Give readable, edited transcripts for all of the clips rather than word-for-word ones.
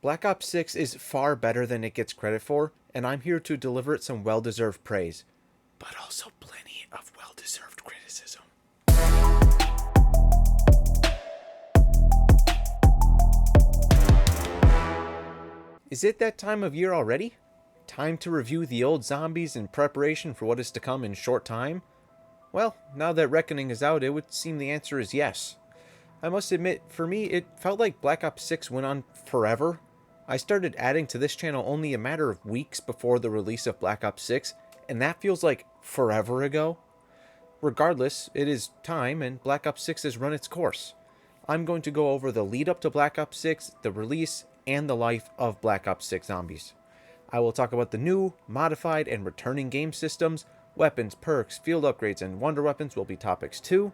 Black Ops 6 is far better than it gets credit for, and I'm here to deliver it some well-deserved praise, but also plenty of well-deserved criticism. Is it that time of year already? Time to review the old zombies in preparation for what is to come in short time? Well, now that Reckoning is out, it would seem the answer is yes. I must admit, for me, it felt like Black Ops 6 went on forever. I started adding to this channel only a matter of weeks before the release of Black Ops 6, and that feels like forever ago. Regardless, it is time, and Black Ops 6 has run its course. I'm going to go over the lead up to Black Ops 6, the release, and the life of Black Ops 6 zombies. I will talk about the new, modified, and returning game systems, weapons, perks, field upgrades, and wonder weapons will be topics too.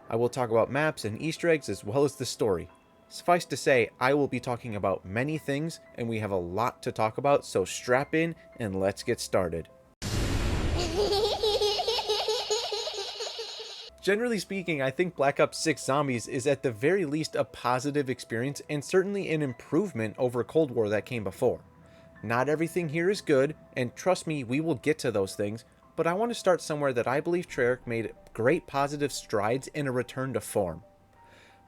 I will talk about maps and Easter eggs as well as the story. Suffice to say, I will be talking about many things, and we have a lot to talk about, so strap in and let's get started. Generally speaking, I think Black Ops 6 Zombies is at the very least a positive experience and certainly an improvement over Cold War that came before. Not everything here is good, and trust me, we will get to those things, but I want to start somewhere that I believe Treyarch made great positive strides in a return to form.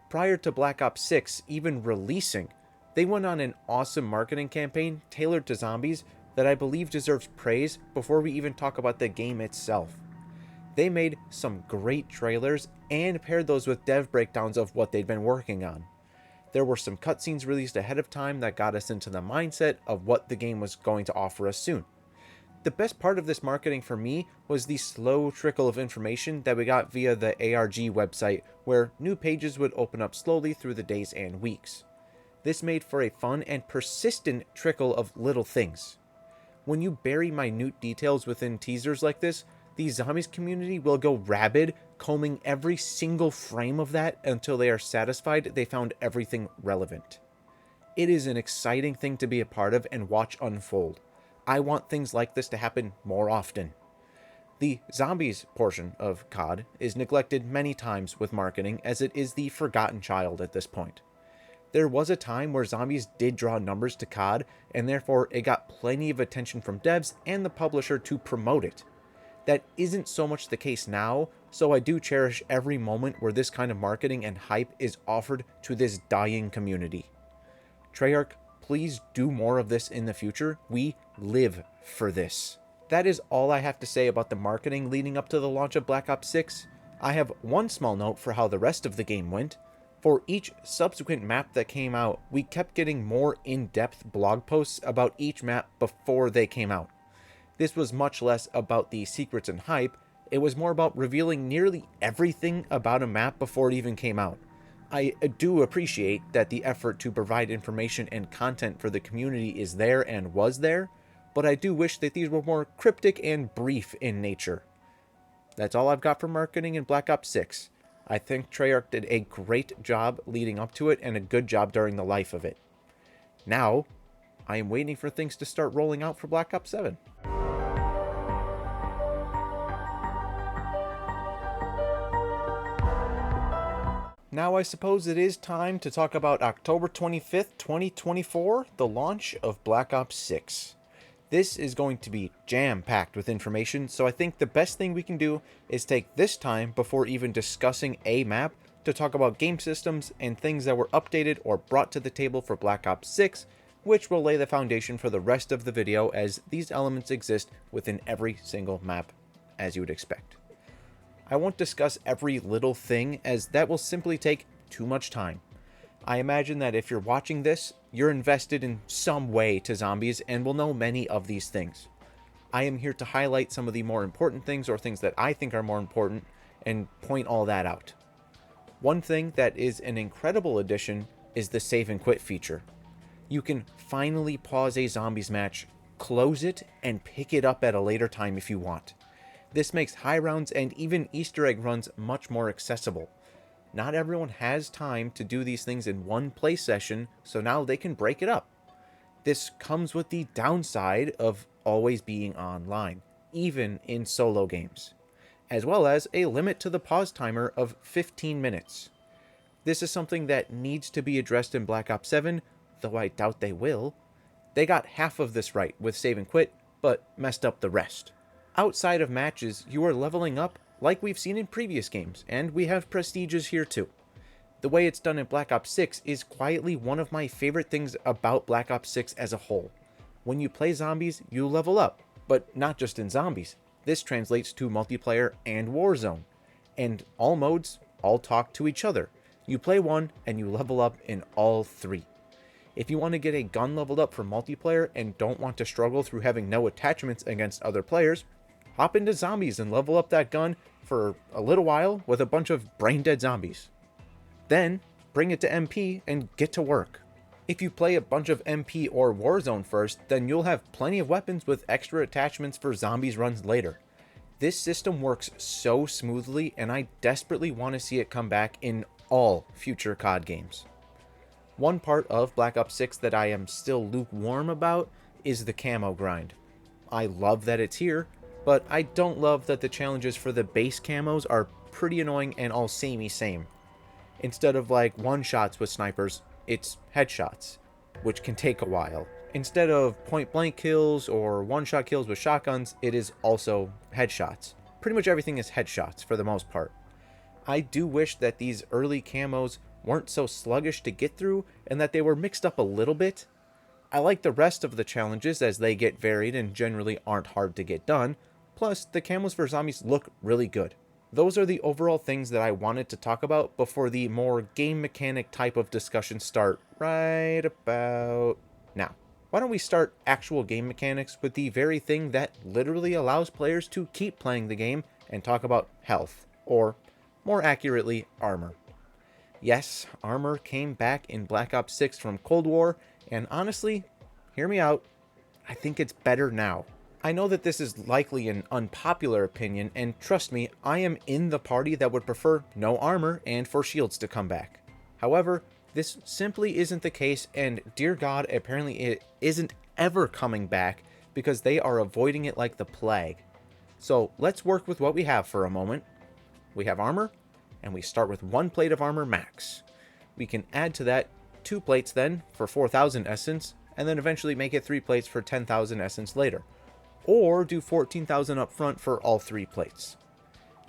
Prior to Black Ops 6 even releasing, they went on an awesome marketing campaign tailored to zombies that I believe deserves praise before we even talk about the game itself. They made some great trailers and paired those with dev breakdowns of what they'd been working on. There were some cutscenes released ahead of time that got us into the mindset of what the game was going to offer us soon. The best part of this marketing for me was the slow trickle of information that we got via the ARG website, where new pages would open up slowly through the days and weeks. This made for a fun and persistent trickle of little things. When you bury minute details within teasers like this, the zombies community will go rabid, combing every single frame of that until they are satisfied they found everything relevant. It is an exciting thing to be a part of and watch unfold. I want things like this to happen more often. The zombies portion of COD is neglected many times with marketing, as it is the forgotten child at this point. There was a time where zombies did draw numbers to COD, and therefore it got plenty of attention from devs and the publisher to promote it. That isn't so much the case now, so I do cherish every moment where this kind of marketing and hype is offered to this dying community. Treyarch, please do more of this in the future. We live for this. That is all I have to say about the marketing leading up to the launch of Black Ops 6. I have one small note for how the rest of the game went. For each subsequent map that came out, we kept getting more in-depth blog posts about each map before they came out. This was much less about the secrets and hype, it was more about revealing nearly everything about a map before it even came out. I do appreciate that the effort to provide information and content for the community is there and was there, but I do wish that these were more cryptic and brief in nature. That's all I've got for marketing in Black Ops 6. I think Treyarch did a great job leading up to it and a good job during the life of it. Now, I am waiting for things to start rolling out for Black Ops 7. Now I suppose it is time to talk about October 25th, 2024, the launch of Black Ops 6. This is going to be jam-packed with information, so I think the best thing we can do is take this time before even discussing a map to talk about game systems and things that were updated or brought to the table for Black Ops 6, which will lay the foundation for the rest of the video as these elements exist within every single map, as you would expect. I won't discuss every little thing, as that will simply take too much time. I imagine that if you're watching this, you're invested in some way to zombies and will know many of these things. I am here to highlight some of the more important things or things that I think are more important and point all that out. One thing that is an incredible addition is the save and quit feature. You can finally pause a zombies match, close it, and pick it up at a later time if you want. This makes high rounds and even Easter egg runs much more accessible. Not everyone has time to do these things in one play session, so now they can break it up. This comes with the downside of always being online, even in solo games, as well as a limit to the pause timer of 15 minutes. This is something that needs to be addressed in Black Ops 7 though I doubt they will. They got half of this right with save and quit, but messed up the rest. Outside of matches, you are leveling up like we've seen in previous games, and we have prestiges here too. The way it's done in Black Ops 6 is quietly one of my favorite things about Black Ops 6 as a whole. When you play zombies, you level up, but not just in zombies. This translates to multiplayer and Warzone, and all modes all talk to each other. You play one and you level up in all three. If you want to get a gun leveled up for multiplayer and don't want to struggle through having no attachments against other players, hop into zombies and level up that gun for a little while with a bunch of brain-dead zombies. Then, bring it to MP and get to work. If you play a bunch of MP or Warzone first, then you'll have plenty of weapons with extra attachments for zombies runs later. This system works so smoothly, and I desperately want to see it come back in all future COD games. One part of Black Ops 6 that I am still lukewarm about is the camo grind. I love that it's here, but I don't love that the challenges for the base camos are pretty annoying and all samey same. Instead of like one-shots with snipers, it's headshots, which can take a while. Instead of point-blank kills or one-shot kills with shotguns, it is also headshots. Pretty much everything is headshots for the most part. I do wish that these early camos weren't so sluggish to get through and that they were mixed up a little bit. I like the rest of the challenges as they get varied and generally aren't hard to get done, plus the camos for zombies look really good. Those are the overall things that I wanted to talk about before the more game mechanic type of discussions start right about now. Why don't we start actual game mechanics with the very thing that literally allows players to keep playing the game and talk about health, or more accurately, armor. Yes, armor came back in Black Ops 6 from Cold War, and honestly, hear me out, I think it's better now. I know that this is likely an unpopular opinion, and trust me, I am in the party that would prefer no armor and for shields to come back. However, this simply isn't the case, and dear God, apparently it isn't ever coming back because they are avoiding it like the plague. So let's work with what we have for a moment. We have armor, and we start with 1 plate of armor max. We can add to that 2 plates then for 4,000 essence, and then eventually make it 3 plates for 10,000 essence later. Or do 14,000 up front for all 3 plates.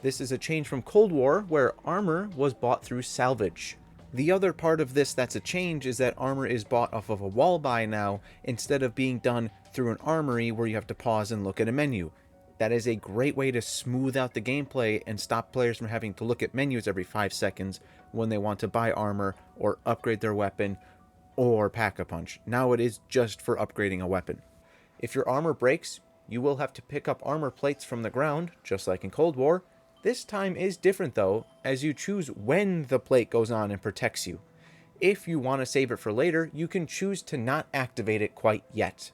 This is a change from Cold War, where armor was bought through salvage. The other part of this that's a change is that armor is bought off of a wall buy now, instead of being done through an armory where you have to pause and look at a menu. That is a great way to smooth out the gameplay and stop players from having to look at menus every 5 seconds when they want to buy armor or upgrade their weapon or pack a punch. Now it is just for upgrading a weapon. If your armor breaks, you will have to pick up armor plates from the ground, just like in Cold War. This time is different though, as you choose when the plate goes on and protects you. If you want to save it for later, you can choose to not activate it quite yet.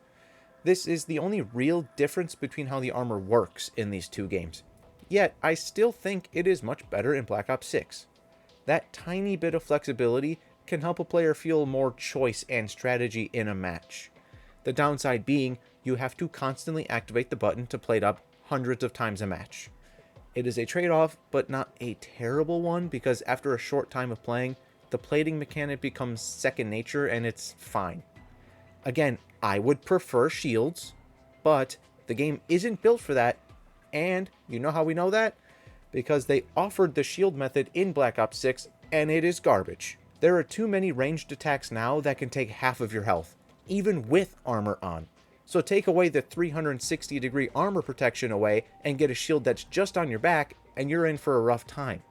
This is the only real difference between how the armor works in these 2 games. Yet, I still think it is much better in Black Ops 6. That tiny bit of flexibility can help a player feel more choice and strategy in a match. The downside being, you have to constantly activate the button to plate up hundreds of times a match. It is a trade-off, but not a terrible one, because after a short time of playing, the plating mechanic becomes second nature and it's fine. Again, I would prefer shields, but the game isn't built for that, and you know how we know that? Because they offered the shield method in Black Ops 6, and it is garbage. There are too many ranged attacks now that can take half of your health, even with armor on. So take away the 360 degree armor protection away and get a shield that's just on your back, and you're in for a rough time.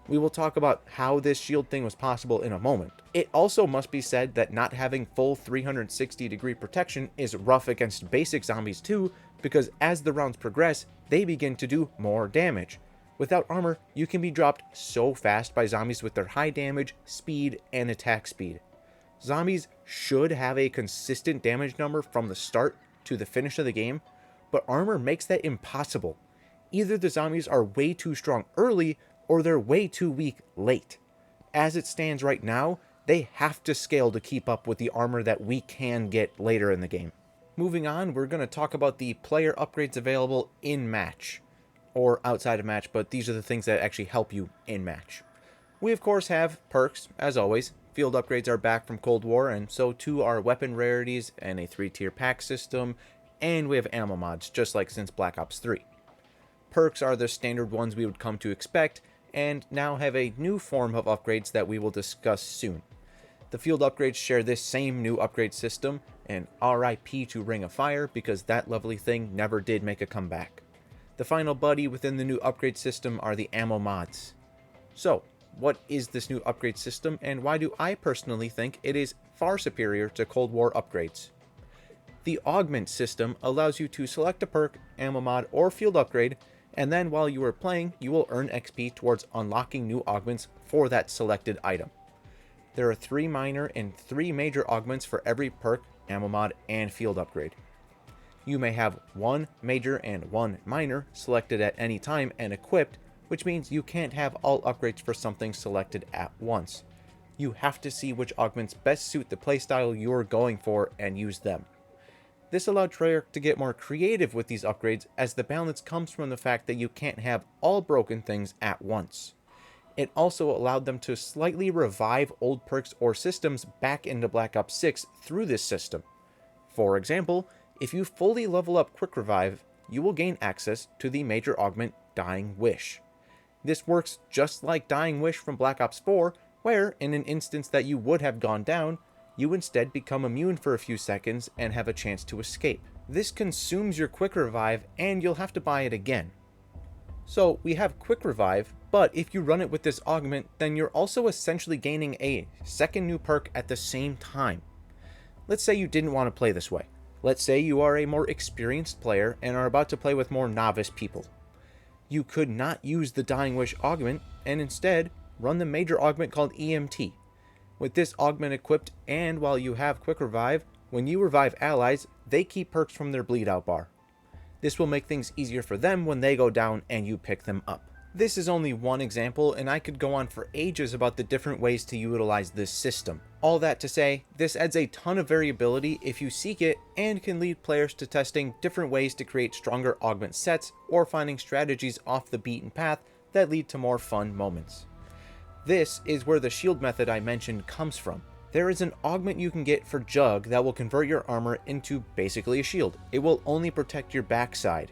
We will talk about how this shield thing was possible in a moment. It also must be said that not having full 360 degree protection is rough against basic zombies too, because as the rounds progress, they begin to do more damage. Without armor, you can be dropped so fast by zombies with their high damage, speed, and attack speed. Zombies should have a consistent damage number from the start to the finish of the game, but armor makes that impossible. Either the zombies are way too strong early, or they're way too weak late. As it stands right now, they have to scale to keep up with the armor that we can get later in the game. Moving on, we're going to talk about the player upgrades available in match, or outside of match, but these are the things that actually help you in match. We of course have perks, as always, field upgrades are back from Cold War, and so too are weapon rarities and a 3-tier pack system, and we have ammo mods, just like since Black Ops 3. Perks are the standard ones we would come to expect, and now have a new form of upgrades that we will discuss soon. The field upgrades share this same new upgrade system, and RIP to Ring of Fire because that lovely thing never did make a comeback. The final buddy within the new upgrade system are the ammo mods. So, what is this new upgrade system, and why do I personally think it is far superior to Cold War upgrades? The augment system allows you to select a perk, ammo mod, or field upgrade, and then while you are playing, you will earn XP towards unlocking new augments for that selected item. There are 3 minor and 3 major augments for every perk, ammo mod, and field upgrade. You may have 1 major and 1 minor selected at any time and equipped, which means you can't have all upgrades for something selected at once. You have to see which augments best suit the playstyle you are going for and use them. This allowed Treyarch to get more creative with these upgrades, as the balance comes from the fact that you can't have all broken things at once. It also allowed them to slightly revive old perks or systems back into Black Ops 6 through this system. For example, if you fully level up Quick Revive, you will gain access to the major augment Dying Wish. This works just like Dying Wish from Black Ops 4, where, in an instance that you would have gone down, you instead become immune for a few seconds and have a chance to escape. This consumes your Quick Revive, and you'll have to buy it again. So we have Quick Revive, but if you run it with this augment, then you're also essentially gaining a second new perk at the same time. Let's say you didn't want to play this way. Let's say you are a more experienced player and are about to play with more novice people. You could not use the Dying Wish augment, and instead run the major augment called EMT. With this augment equipped, and while you have Quick Revive, when you revive allies, they keep perks from their bleed out bar. This will make things easier for them when they go down and you pick them up. This is only one example, and I could go on for ages about the different ways to utilize this system. All that to say, this adds a ton of variability if you seek it, and can lead players to testing different ways to create stronger augment sets, or finding strategies off the beaten path that lead to more fun moments. This is where the shield method I mentioned comes from. There is an augment you can get for Jug that will convert your armor into basically a shield. It will only protect your backside.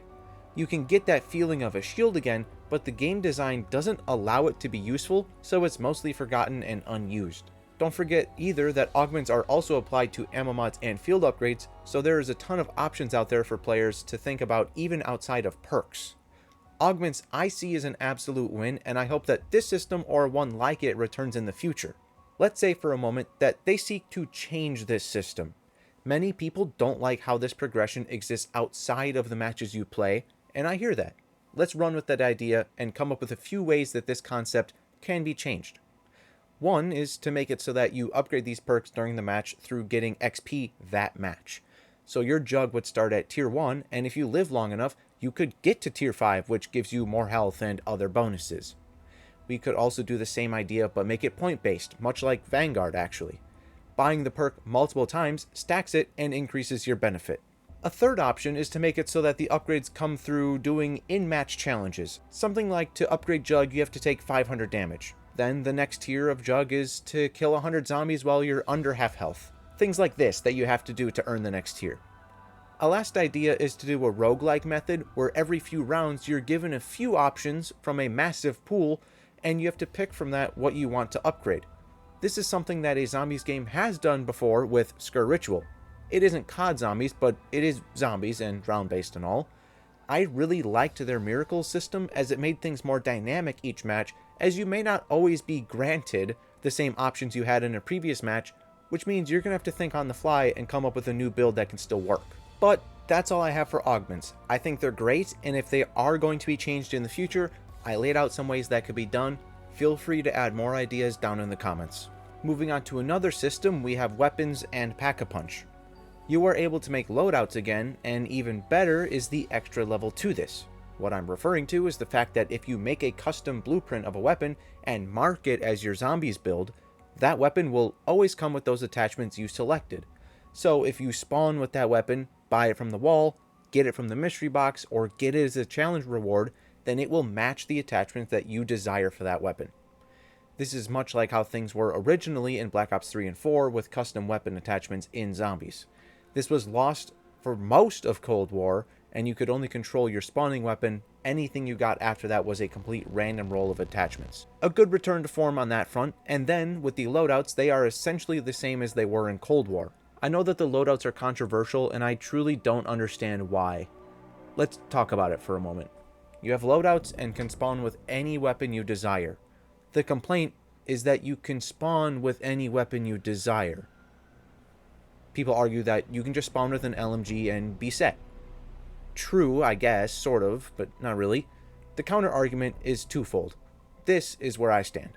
You can get that feeling of a shield again, but the game design doesn't allow it to be useful, so it's mostly forgotten and unused. Don't forget either that augments are also applied to ammo mods and field upgrades, so there is a ton of options out there for players to think about even outside of perks. Augments I see as an absolute win, and I hope that this system or one like it returns in the future. Let's say for a moment that they seek to change this system. Many people don't like how this progression exists outside of the matches you play, and I hear that. Let's run with that idea and come up with a few ways that this concept can be changed. One is to make it so that you upgrade these perks during the match through getting XP that match. So your Jug would start at tier 1, and if you live long enough, you could get to tier 5, which gives you more health and other bonuses. We could also do the same idea, but make it point-based, much like Vanguard actually. Buying the perk multiple times stacks it and increases your benefit. A third option is to make it so that the upgrades come through doing in-match challenges. Something like to upgrade Jug, you have to take 500 damage. Then the next tier of Jug is to kill 100 zombies while you're under half health. Things like this that you have to do to earn the next tier. A last idea is to do a roguelike method where every few rounds you're given a few options from a massive pool, and you have to pick from that what you want to upgrade. This is something that a zombies game has done before with Skur Ritual. It isn't COD zombies, but it is zombies and round-based and all. I really liked their miracles system as it made things more dynamic each match, as you may not always be granted the same options you had in a previous match, which means you're going to have to think on the fly and come up with a new build that can still work. But that's all I have for augments. I think they're great, and if they are going to be changed in the future, I laid out some ways that could be done. Feel free to add more ideas down in the comments. Moving on to another system, we have weapons and Pack-a-Punch. You are able to make loadouts again, and even better is the extra level to this. What I'm referring to is the fact that if you make a custom blueprint of a weapon and mark it as your zombies build, that weapon will always come with those attachments you selected. So if you spawn with that weapon, buy it from the wall, get it from the mystery box, or get it as a challenge reward, then it will match the attachments that you desire for that weapon. This is much like how things were originally in Black Ops 3 and 4 with custom weapon attachments in zombies. This was lost for most of Cold War, and you could only control your spawning weapon. Anything you got after that was a complete random roll of attachments. A good return to form on that front, and then with the loadouts, they are essentially the same as they were in Cold War. I know that the loadouts are controversial, and I truly don't understand why. Let's talk about it for a moment. You have loadouts and can spawn with any weapon you desire. The complaint is that you can spawn with any weapon you desire. People argue that you can just spawn with an LMG and be set. True, I guess, sort of, but not really. The counter argument is twofold. This is where I stand.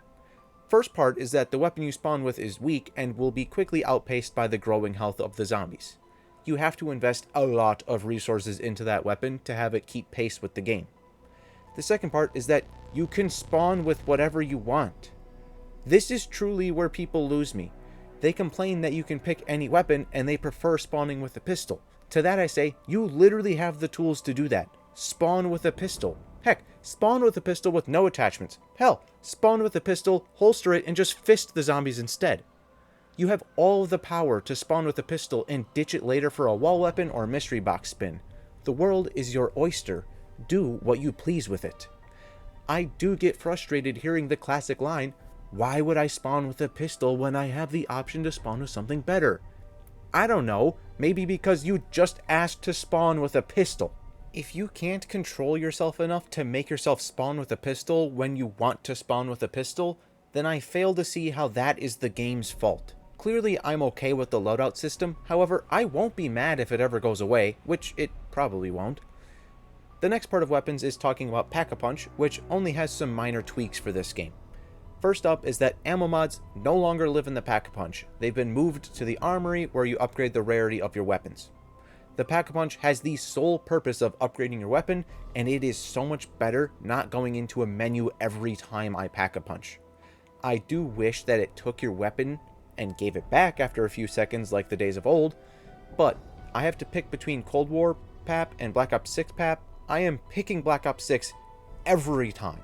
First part is that the weapon you spawn with is weak and will be quickly outpaced by the growing health of the zombies. You have to invest a lot of resources into that weapon to have it keep pace with the game. The second part is that you can spawn with whatever you want. This is truly where people lose me. They complain that you can pick any weapon and they prefer spawning with a pistol. To that I say, you literally have the tools to do that. Spawn with a pistol. Heck, spawn with a pistol with no attachments. Hell, spawn with a pistol, holster it, and just fist the zombies instead. You have all of the power to spawn with a pistol and ditch it later for a wall weapon or mystery box spin. The world is your oyster. Do what you please with it. I do get frustrated hearing the classic line, "Why would I spawn with a pistol when I have the option to spawn with something better?" I don't know, maybe because you just asked to spawn with a pistol. If you can't control yourself enough to make yourself spawn with a pistol when you want to spawn with a pistol, then I fail to see how that is the game's fault. Clearly I'm okay with the loadout system, however I won't be mad if it ever goes away, which it probably won't. The next part of weapons is talking about Pack-a-Punch, which only has some minor tweaks for this game. First up is that ammo mods no longer live in the Pack-a-Punch. They've been moved to the armory where you upgrade the rarity of your weapons. The Pack-a-Punch has the sole purpose of upgrading your weapon, and it is so much better not going into a menu every time I Pack-a-Punch. I do wish that it took your weapon and gave it back after a few seconds like the days of old, but I have to pick between Cold War PAP and Black Ops 6 PAP. I am picking Black Ops 6 every time.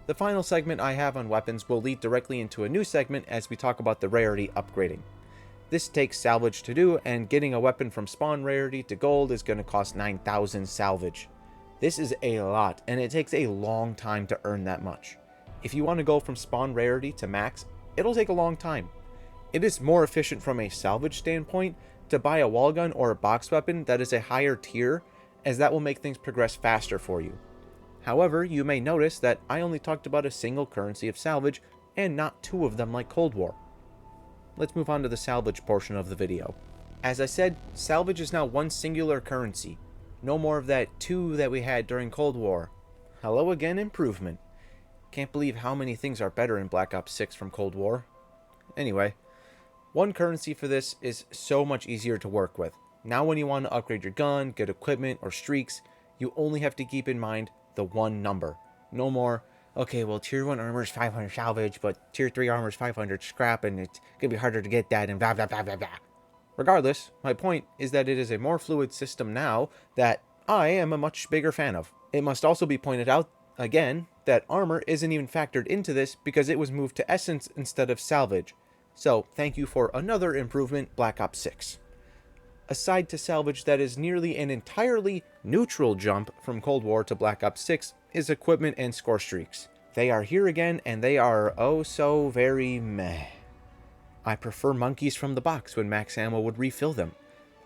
The final segment I have on weapons will lead directly into a new segment as we talk about the rarity upgrading. This takes salvage to do, and getting a weapon from spawn rarity to gold is going to cost 9,000 salvage. This is a lot, and it takes a long time to earn that much. If you want to go from spawn rarity to max, it'll take a long time. It is more efficient from a salvage standpoint to buy a wall gun or a box weapon that is a higher tier, as that will make things progress faster for you. However, you may notice that I only talked about a single currency of salvage and not two of them like Cold War. Let's move on to the salvage portion of the video. As I said, salvage is now one singular currency. No more of that two that we had during Cold War. Hello again, improvement. Can't believe how many things are better in Black Ops 6 from Cold War. Anyway, one currency for this is so much easier to work with. Now when you want to upgrade your gun, get equipment, or streaks, you only have to keep in mind the one number. No more, okay, well, tier 1 armor is 500 salvage, but tier 3 armor is 500 scrap, and it's going to be harder to get that, and blah, blah, blah, blah, blah. Regardless, my point is that it is a more fluid system now that I am a much bigger fan of. It must also be pointed out, again, that armor isn't even factored into this because it was moved to essence instead of salvage. So, thank you for another improvement, Black Ops 6. Aside to salvage that is nearly an entirely neutral jump from Cold War to Black Ops 6 is equipment and score streaks. They are here again, and they are oh so very meh. I prefer monkeys from the box when max ammo would refill them.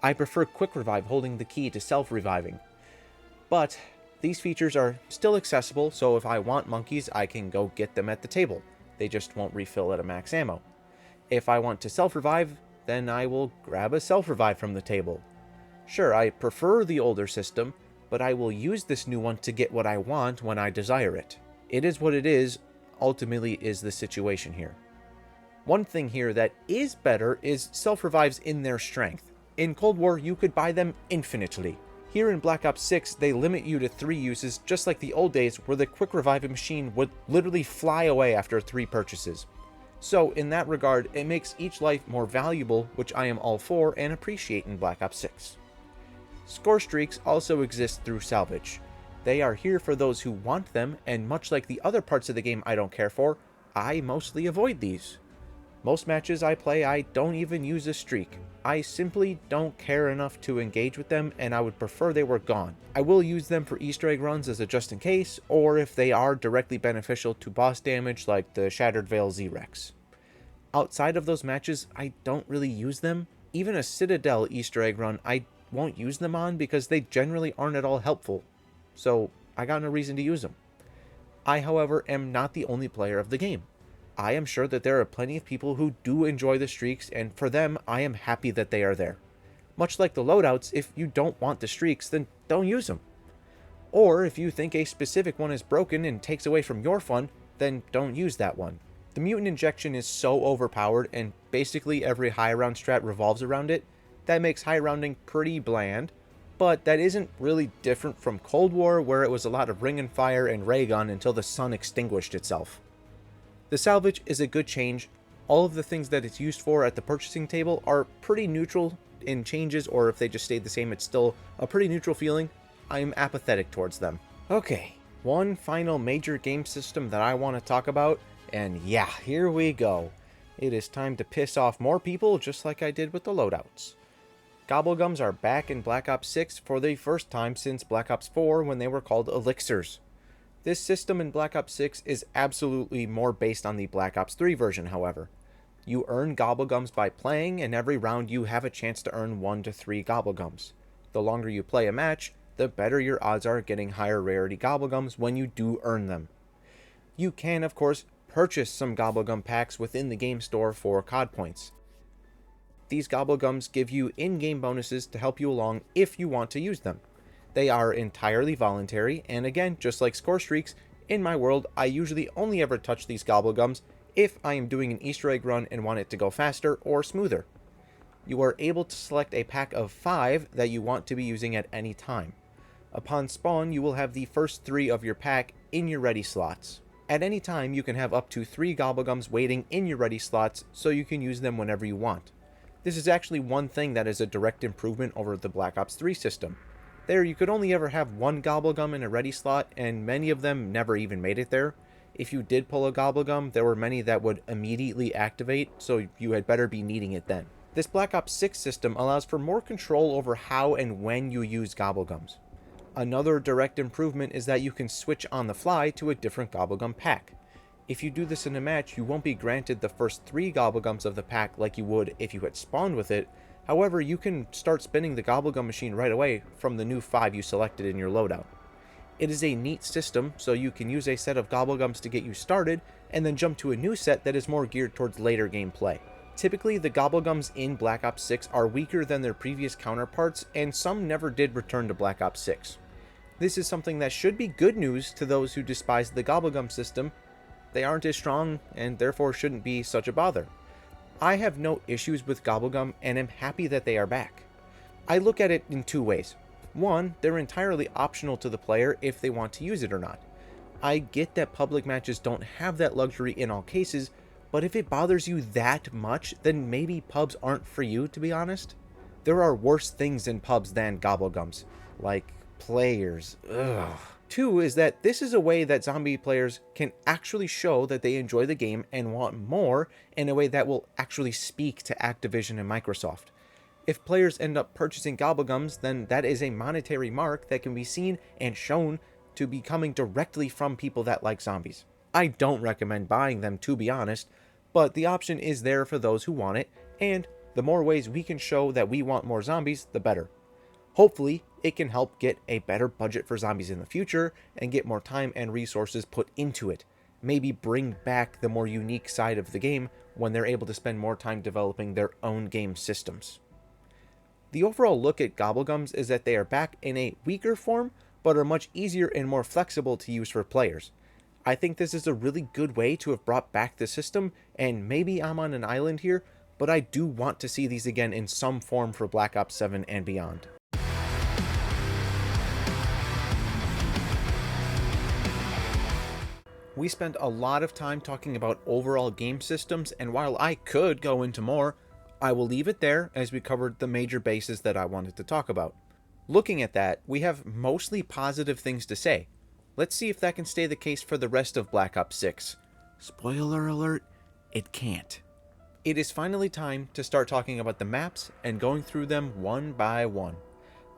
I prefer quick revive holding the key to self-reviving. But these features are still accessible, so if I want monkeys, I can go get them at the table. They just won't refill at a max ammo. If I want to self-revive, then I will grab a self-revive from the table. Sure, I prefer the older system, but I will use this new one to get what I want when I desire it. It is what it is, ultimately is the situation here. One thing here that is better is self-revives in their strength. In Cold War, you could buy them infinitely. Here in Black Ops 6, they limit you to 3 uses, just like the old days where the quick revive machine would literally fly away after 3 purchases. So in that regard, it makes each life more valuable, which I am all for and appreciate in Black Ops 6. Score streaks also exist through salvage. They are here for those who want them, and much like the other parts of the game I don't care for, I mostly avoid these. Most matches I play, I don't even use a streak. I simply don't care enough to engage with them, and I would prefer they were gone. I will use them for Easter egg runs as a just in case, or if they are directly beneficial to boss damage like the Shattered Veil Z-Rex. Outside of those matches, I don't really use them. Even a Citadel Easter egg run, I won't use them on because they generally aren't at all helpful. So I got no reason to use them. I, however, am not the only player of the game. I am sure that there are plenty of people who do enjoy the streaks, and for them, I am happy that they are there. Much like the loadouts, if you don't want the streaks, then don't use them. Or if you think a specific one is broken and takes away from your fun, then don't use that one. The mutant injection is so overpowered, and basically every high round strat revolves around it, that makes high rounding pretty bland, but that isn't really different from Cold War, where it was a lot of ring and fire and ray gun until the sun extinguished itself. The salvage is a good change. All of the things that it's used for at the purchasing table are pretty neutral in changes, or if they just stayed the same, it's still a pretty neutral feeling. I'm apathetic towards them. Okay, one final major game system that I want to talk about, and yeah, here we go. It is time to piss off more people, just like I did with the loadouts. Gobblegums are back in Black Ops 6 for the first time since Black Ops 4 when they were called Elixirs. This system in Black Ops 6 is absolutely more based on the Black Ops 3 version, however. You earn Gobblegums by playing, and every round you have a chance to earn 1 to 3 Gobblegums. The longer you play a match, the better your odds are getting higher rarity Gobblegums when you do earn them. You can, of course, purchase some Gobblegum packs within the game store for COD points. These Gobblegums give you in-game bonuses to help you along if you want to use them. They are entirely voluntary, and again, just like score streaks, in my world, I usually only ever touch these Gobblegums if I am doing an Easter egg run and want it to go faster or smoother. You are able to select a pack of 5 that you want to be using at any time. Upon spawn, you will have the first 3 of your pack in your ready slots. At any time, you can have up to 3 Gobblegums waiting in your ready slots, so you can use them whenever you want. This is actually one thing that is a direct improvement over the Black Ops 3 system. There, you could only ever have 1 Gobblegum in a ready slot, and many of them never even made it there. If you did pull a Gobblegum, there were many that would immediately activate, so you had better be needing it then. This Black Ops 6 system allows for more control over how and when you use Gobblegums. Another direct improvement is that you can switch on the fly to a different Gobblegum pack. If you do this in a match, you won't be granted the first 3 Gobblegums of the pack like you would if you had spawned with it. However, you can start spinning the Gobblegum machine right away from the new 5 you selected in your loadout. It is a neat system, so you can use a set of Gobblegums to get you started, and then jump to a new set that is more geared towards later gameplay. Typically, the Gobblegums in Black Ops 6 are weaker than their previous counterparts, and some never did return to Black Ops 6. This is something that should be good news to those who despise the Gobblegum system. They aren't as strong, and therefore shouldn't be such a bother. I have no issues with Gobblegum, and am happy that they are back. I look at it in 2 ways. One, they're entirely optional to the player if they want to use it or not. I get that public matches don't have that luxury in all cases, but if it bothers you that much, then maybe pubs aren't for you, to be honest. There are worse things in pubs than Gobblegums, like players. Ugh. 2 is that this is a way that zombie players can actually show that they enjoy the game and want more in a way that will actually speak to Activision and Microsoft. If players end up purchasing Gobblegums, then that is a monetary mark that can be seen and shown to be coming directly from people that like zombies. I don't recommend buying them, to be honest, but the option is there for those who want it, and the more ways we can show that we want more zombies, the better. Hopefully, it can help get a better budget for zombies in the future and get more time and resources put into it. Maybe bring back the more unique side of the game when they're able to spend more time developing their own game systems. The overall look at Gobblegums is that they are back in a weaker form, but are much easier and more flexible to use for players. I think this is a really good way to have brought back the system, and maybe I'm on an island here, but I do want to see these again in some form for Black Ops 7 and beyond. We spent a lot of time talking about overall game systems, and while I could go into more, I will leave it there as we covered the major bases that I wanted to talk about. Looking at that, we have mostly positive things to say. Let's see if that can stay the case for the rest of Black Ops 6. Spoiler alert, it can't. It is finally time to start talking about the maps and going through them one by one.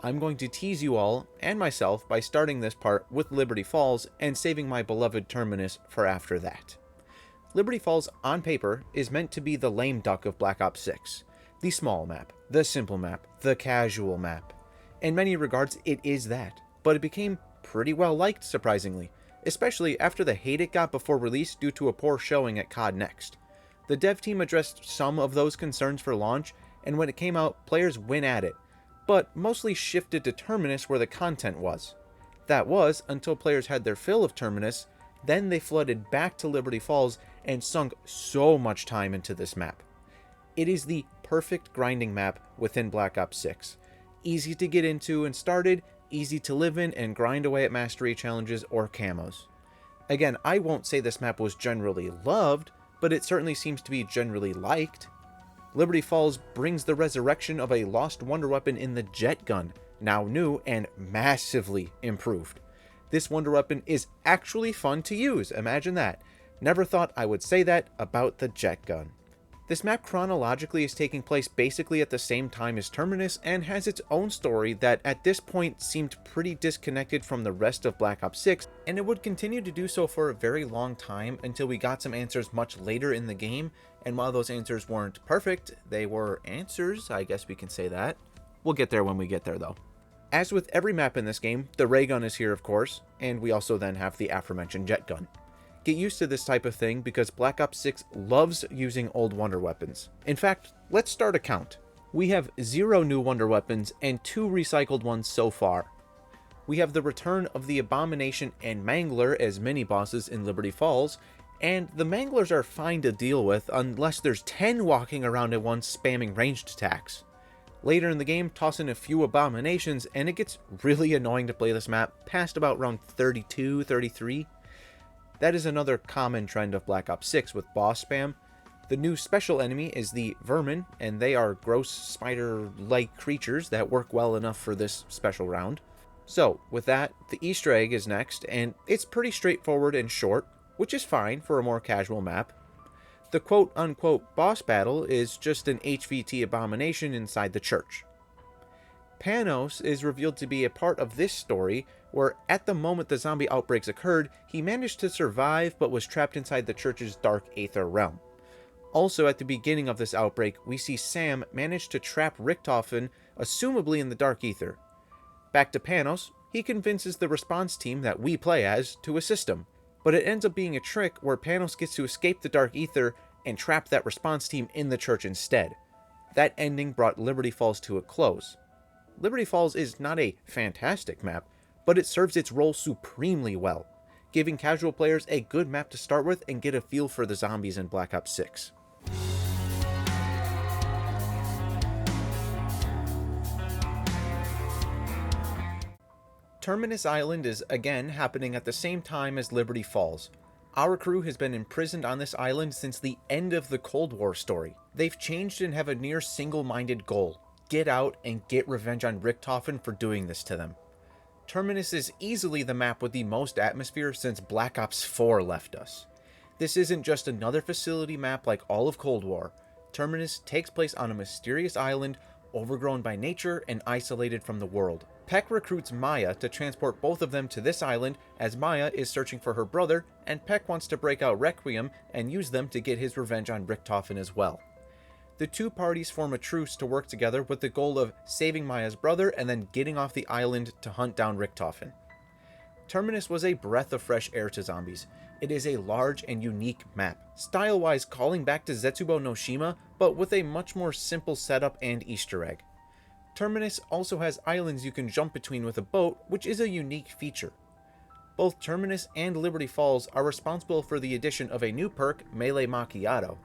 I'm going to tease you all, and myself, by starting this part with Liberty Falls and saving my beloved Terminus for after that. Liberty Falls, on paper, is meant to be the lame duck of Black Ops 6. The small map, the simple map, the casual map. In many regards, it is that, but it became pretty well liked, surprisingly, especially after the hate it got before release due to a poor showing at COD Next. The dev team addressed some of those concerns for launch, and when it came out, players went at it, but mostly shifted to Terminus where the content was. That was until players had their fill of Terminus, then they flooded back to Liberty Falls and sunk so much time into this map. It is the perfect grinding map within Black Ops 6. Easy to get into and started, easy to live in and grind away at mastery challenges or camos. Again, I won't say this map was generally loved, but it certainly seems to be generally liked. Liberty Falls brings the resurrection of a lost wonder weapon in the jet gun, now new and massively improved. This wonder weapon is actually fun to use, imagine that. Never thought I would say that about the jet gun. This map chronologically is taking place basically at the same time as Terminus and has its own story that at this point seemed pretty disconnected from the rest of Black Ops 6, and it would continue to do so for a very long time until we got some answers much later in the game, and while those answers weren't perfect, they were answers, I guess we can say that. We'll get there when we get there though. As with every map in this game, the ray gun is here of course, and we also then have the aforementioned jet gun. Get used to this type of thing because Black Ops 6 loves using old wonder weapons. In fact, let's start a count. We have 0 new wonder weapons and 2 recycled ones so far. We have the return of the Abomination and Mangler as mini-bosses in Liberty Falls, and the Manglers are fine to deal with unless there's 10 walking around at once spamming ranged attacks. Later in the game, toss in a few Abominations and it gets really annoying to play this map past about round 32, 33. That is another common trend of Black Ops 6 with boss spam. The new special enemy is the Vermin, and they are gross spider-like creatures that work well enough for this special round. So, with that, the Easter egg is next, and it's pretty straightforward and short, which is fine for a more casual map. The quote-unquote boss battle is just an HVT abomination inside the church. Panos is revealed to be a part of this story, where at the moment the zombie outbreaks occurred, he managed to survive but was trapped inside the church's dark aether realm. Also at the beginning of this outbreak, we see Sam manage to trap Richtofen, assumably in the dark aether. Back to Panos, he convinces the response team that we play as to assist him, but it ends up being a trick where Panos gets to escape the dark aether and trap that response team in the church instead. That ending brought Liberty Falls to a close. Liberty Falls is not a fantastic map, but it serves its role supremely well, giving casual players a good map to start with and get a feel for the zombies in Black Ops 6. Terminus Island is again happening at the same time as Liberty Falls. Our crew has been imprisoned on this island since the end of the Cold War story. They've changed and have a near single-minded goal: get out and get revenge on Richtofen for doing this to them. Terminus is easily the map with the most atmosphere since Black Ops 4 left us. This isn't just another facility map like all of Cold War. Terminus takes place on a mysterious island, overgrown by nature and isolated from the world. Peck recruits Maya to transport both of them to this island as Maya is searching for her brother, and Peck wants to break out Requiem and use them to get his revenge on Richtofen as well. The two parties form a truce to work together with the goal of saving Maya's brother and then getting off the island to hunt down Richtofen. Terminus was a breath of fresh air to zombies. It is a large and unique map, style-wise calling back to Zetsubo no Shima, but with a much more simple setup and Easter egg. Terminus also has islands you can jump between with a boat, which is a unique feature. Both Terminus and Liberty Falls are responsible for the addition of a new perk, Melee Macchiato.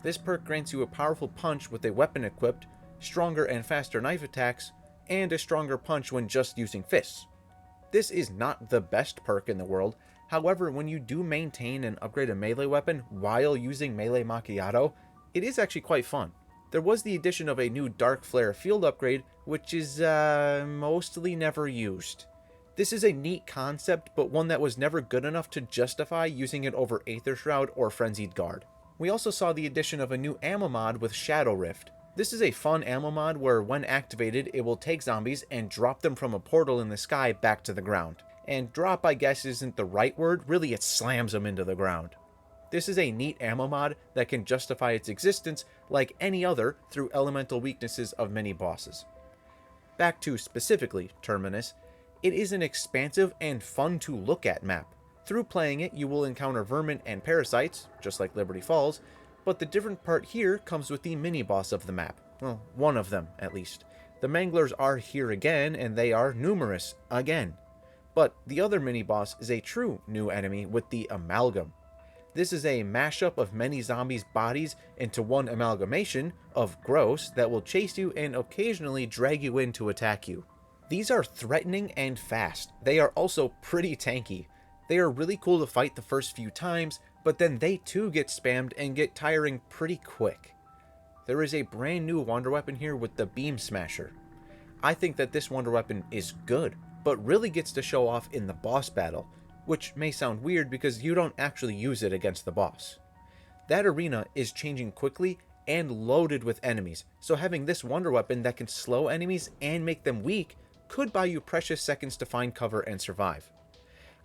This perk grants you a powerful punch with a weapon equipped, stronger and faster knife attacks, and a stronger punch when just using fists. This is not the best perk in the world, however when you do maintain and upgrade a melee weapon while using Melee Macchiato, it is actually quite fun. There was the addition of a new Dark Flare field upgrade, which is mostly never used. This is a neat concept, but one that was never good enough to justify using it over Aether Shroud or Frenzied Guard. We also saw the addition of a new ammo mod with Shadow Rift. This is a fun ammo mod where when activated it will take zombies and drop them from a portal in the sky back to the ground. And drop, I guess, isn't the right word, really it slams them into the ground. This is a neat ammo mod that can justify its existence like any other through elemental weaknesses of many bosses. Back to specifically Terminus, it is an expansive and fun to look at map. Through playing it, you will encounter vermin and parasites, just like Liberty Falls, but the different part here comes with the mini-boss of the map. Well, one of them, at least. The Manglers are here again, and they are numerous, again. But the other mini-boss is a true new enemy with the Amalgam. This is a mashup of many zombies' bodies into one amalgamation of gross that will chase you and occasionally drag you in to attack you. These are threatening and fast. They are also pretty tanky. They are really cool to fight the first few times, but then they too get spammed and get tiring pretty quick. There is a brand new wonder weapon here with the Beam Smasher. I think that this wonder weapon is good, but really gets to show off in the boss battle, which may sound weird because you don't actually use it against the boss. That arena is changing quickly and loaded with enemies, so having this wonder weapon that can slow enemies and make them weak could buy you precious seconds to find cover and survive.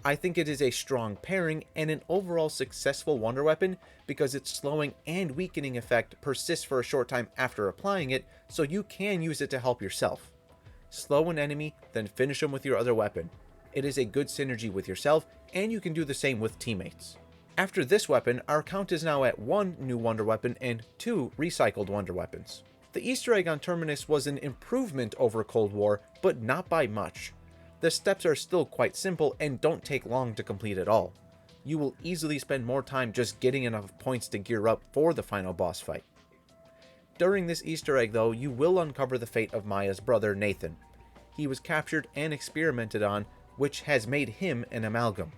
I think it is a strong pairing and an overall successful wonder weapon because its slowing and weakening effect persists for a short time after applying it, so you can use it to help yourself. Slow an enemy, then finish them with your other weapon. It is a good synergy with yourself, and you can do the same with teammates. After this weapon, our count is now at 1 new wonder weapon and 2 recycled wonder weapons. The Easter egg on Terminus was an improvement over Cold War, but not by much. The steps are still quite simple and don't take long to complete at all. You will easily spend more time just getting enough points to gear up for the final boss fight. During this Easter egg though, you will uncover the fate of Maya's brother Nathan. He was captured and experimented on, which has made him an amalgam.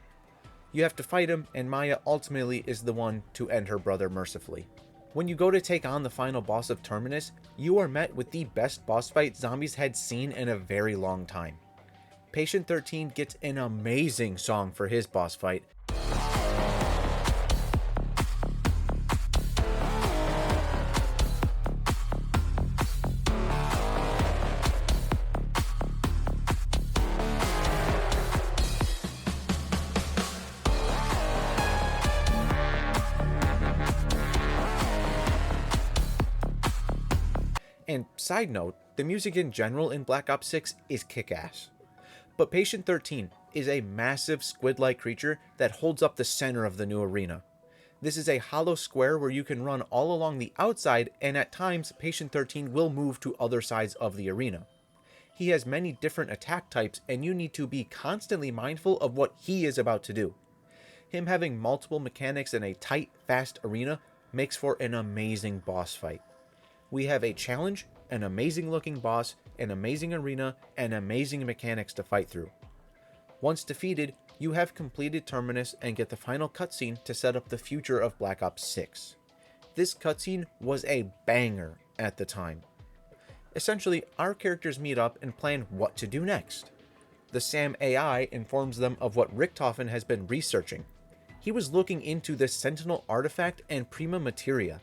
You have to fight him, and Maya ultimately is the one to end her brother mercifully. When you go to take on the final boss of Terminus, you are met with the best boss fight zombies had seen in a very long time. Patient 13 gets an amazing song for his boss fight. And side note, the music in general in Black Ops 6 is kick-ass. But Patient 13 is a massive squid-like creature that holds up the center of the new arena. This is a hollow square where you can run all along the outside, and at times Patient 13 will move to other sides of the arena. He has many different attack types, and you need to be constantly mindful of what he is about to do. Him having multiple mechanics in a tight, fast arena makes for an amazing boss fight. We have a challenge, an amazing looking boss, an amazing arena, and amazing mechanics to fight through. Once defeated, you have completed Terminus and get the final cutscene to set up the future of Black Ops 6. This cutscene was a banger at the time. Essentially, our characters meet up and plan what to do next. The SAM AI informs them of what Richtofen has been researching. He was looking into the Sentinel artifact and Prima Materia.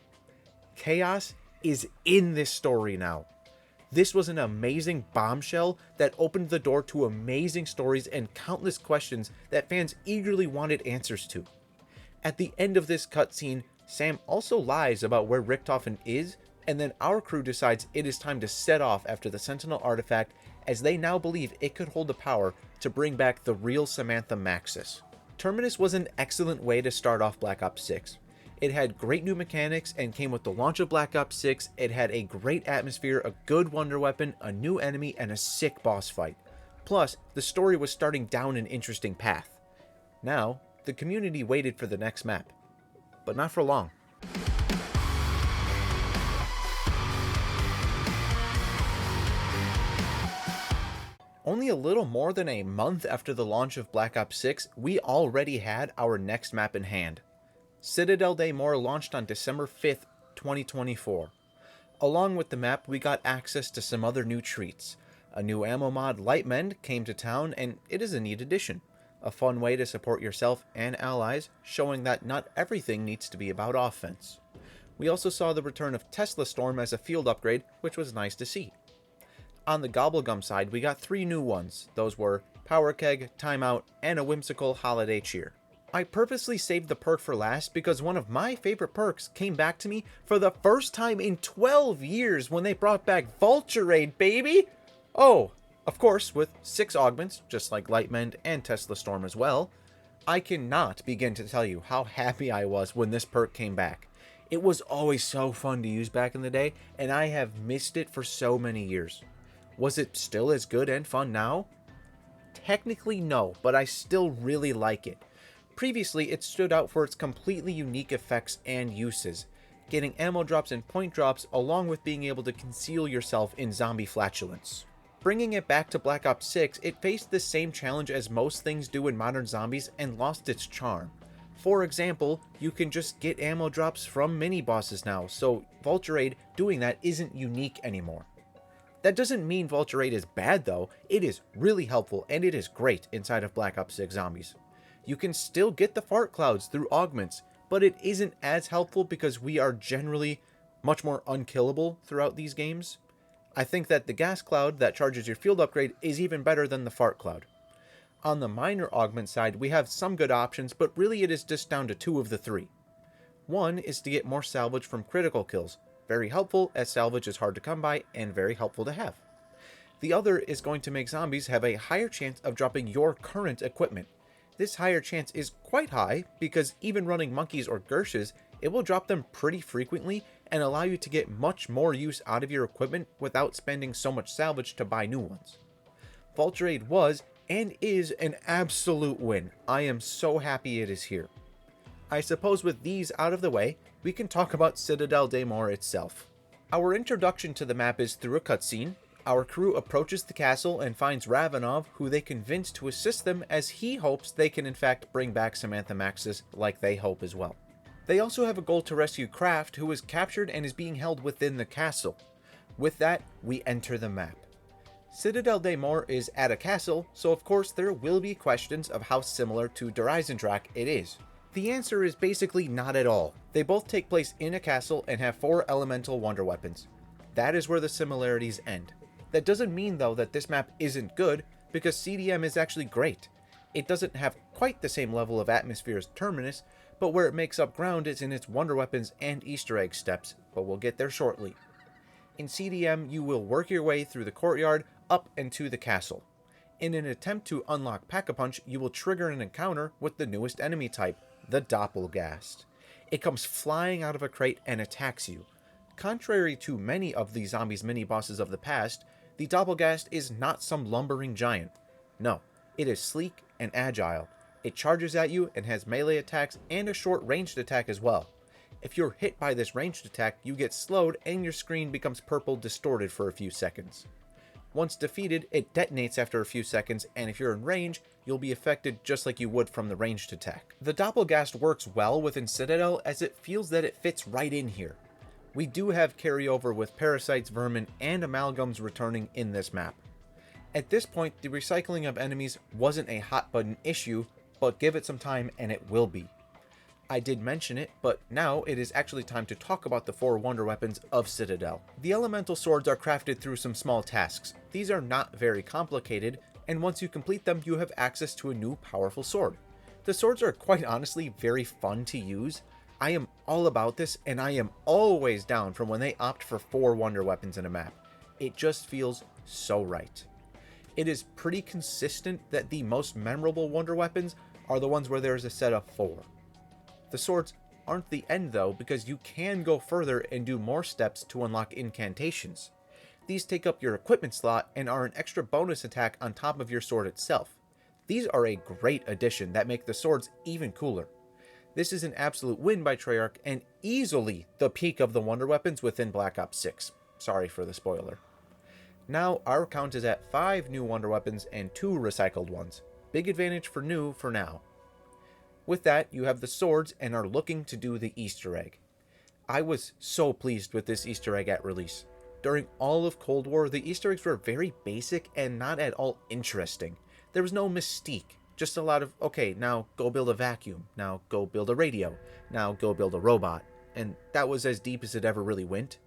Chaos is in this story now. This was an amazing bombshell that opened the door to amazing stories and countless questions that fans eagerly wanted answers to. At the end of this cutscene, Sam also lies about where Richtofen is, and then our crew decides it is time to set off after the Sentinel artifact, as they now believe it could hold the power to bring back the real Samantha Maxis. Terminus was an excellent way to start off Black Ops 6. It had great new mechanics and came with the launch of Black Ops 6. It had a great atmosphere, a good wonder weapon, a new enemy, and a sick boss fight. Plus, the story was starting down an interesting path. Now, the community waited for the next map. But not for long. Only a little more than a month after the launch of Black Ops 6, we already had our next map in hand. Citadel Daymore launched on December 5th, 2024. Along with the map, we got access to some other new treats. A new ammo mod, Lightmend, came to town, and it is a neat addition. A fun way to support yourself and allies, showing that not everything needs to be about offense. We also saw the return of Tesla Storm as a field upgrade, which was nice to see. On the Gobblegum side, we got 3 new ones. Those were Power Keg, Timeout, and a whimsical Holiday Cheer. I purposely saved the perk for last because one of my favorite perks came back to me for the first time in 12 years when they brought back Vulturade, baby! Oh, of course, with 6 augments, just like Lightmend and Tesla Storm as well. I cannot begin to tell you how happy I was when this perk came back. It was always so fun to use back in the day, and I have missed it for so many years. Was it still as good and fun now? Technically no, but I still really like it. Previously, it stood out for its completely unique effects and uses, getting ammo drops and point drops along with being able to conceal yourself in zombie flatulence. Bringing it back to Black Ops 6, it faced the same challenge as most things do in modern zombies and lost its charm. For example, you can just get ammo drops from mini-bosses now, so Vulturade doing that isn't unique anymore. That doesn't mean Vulturade is bad though, it is really helpful and it is great inside of Black Ops 6 Zombies. You can still get the fart clouds through augments, but it isn't as helpful because we are generally much more unkillable throughout these games. I think that the gas cloud that charges your field upgrade is even better than the fart cloud. On the minor augment side, we have some good options, but really it is just down to 2 of the 3. One is to get more salvage from critical kills, very helpful as salvage is hard to come by and very helpful to have. The other is going to make zombies have a higher chance of dropping your current equipment. This higher chance is quite high because even running monkeys or Gershes, it will drop them pretty frequently and allow you to get much more use out of your equipment without spending so much salvage to buy new ones. Vulturade was and is an absolute win. I am so happy it is here. I suppose with these out of the way, we can talk about Citadel des Morts itself. Our introduction to the map is through a cutscene. Our crew approaches the castle and finds Ravenov, who they convince to assist them as he hopes they can in fact bring back Samantha Maxis like they hope as well. They also have a goal to rescue Kraft, who is captured and is being held within the castle. With that, we enter the map. Citadel des Morts is at a castle, so of course there will be questions of how similar to Der Eisendrache it is. The answer is basically not at all. They both take place in a castle and have 4 elemental wonder weapons. That is where the similarities end. That doesn't mean though that this map isn't good, because CDM is actually great. It doesn't have quite the same level of atmosphere as Terminus, but where it makes up ground is in its wonder weapons and Easter egg steps, but we'll get there shortly. In CDM, you will work your way through the courtyard up and to the castle. In an attempt to unlock Pack-a-Punch, you will trigger an encounter with the newest enemy type, the Doppelgast. It comes flying out of a crate and attacks you. Contrary to many of the zombies mini-bosses of the past, the Doppelgast is not some lumbering giant. No, it is sleek and agile. It charges at you and has melee attacks and a short ranged attack as well. If you're hit by this ranged attack, you get slowed and your screen becomes purple distorted for a few seconds. Once defeated, it detonates after a few seconds, and if you're in range, you'll be affected just like you would from the ranged attack. The Doppelgast works well within Citadel as it feels that it fits right in here. We do have carryover with parasites, vermin, and amalgams returning in this map. At this point, the recycling of enemies wasn't a hot button issue, but give it some time and it will be. I did mention it, but now it is actually time to talk about the 4 wonder weapons of Citadel. The elemental swords are crafted through some small tasks. These are not very complicated, and once you complete them, you have access to a new powerful sword. The swords are quite honestly very fun to use. I am all about this, and I am always down for when they opt for 4 wonder weapons in a map. It just feels so right. It is pretty consistent that the most memorable wonder weapons are the ones where there is a set of 4. The swords aren't the end though, because you can go further and do more steps to unlock incantations. These take up your equipment slot and are an extra bonus attack on top of your sword itself. These are a great addition that make the swords even cooler. This is an absolute win by Treyarch and easily the peak of the wonder weapons within Black Ops 6. Sorry for the spoiler. Now our count is at 5 new wonder weapons and 2 recycled ones. Big advantage for new for now. With that, you have the swords and are looking to do the Easter egg. I was so pleased with this Easter egg at release. During all of Cold War, the Easter eggs were very basic and not at all interesting. There was no mystique, just a lot of, okay, now go build a vacuum, now go build a radio, now go build a robot, and that was as deep as it ever really went.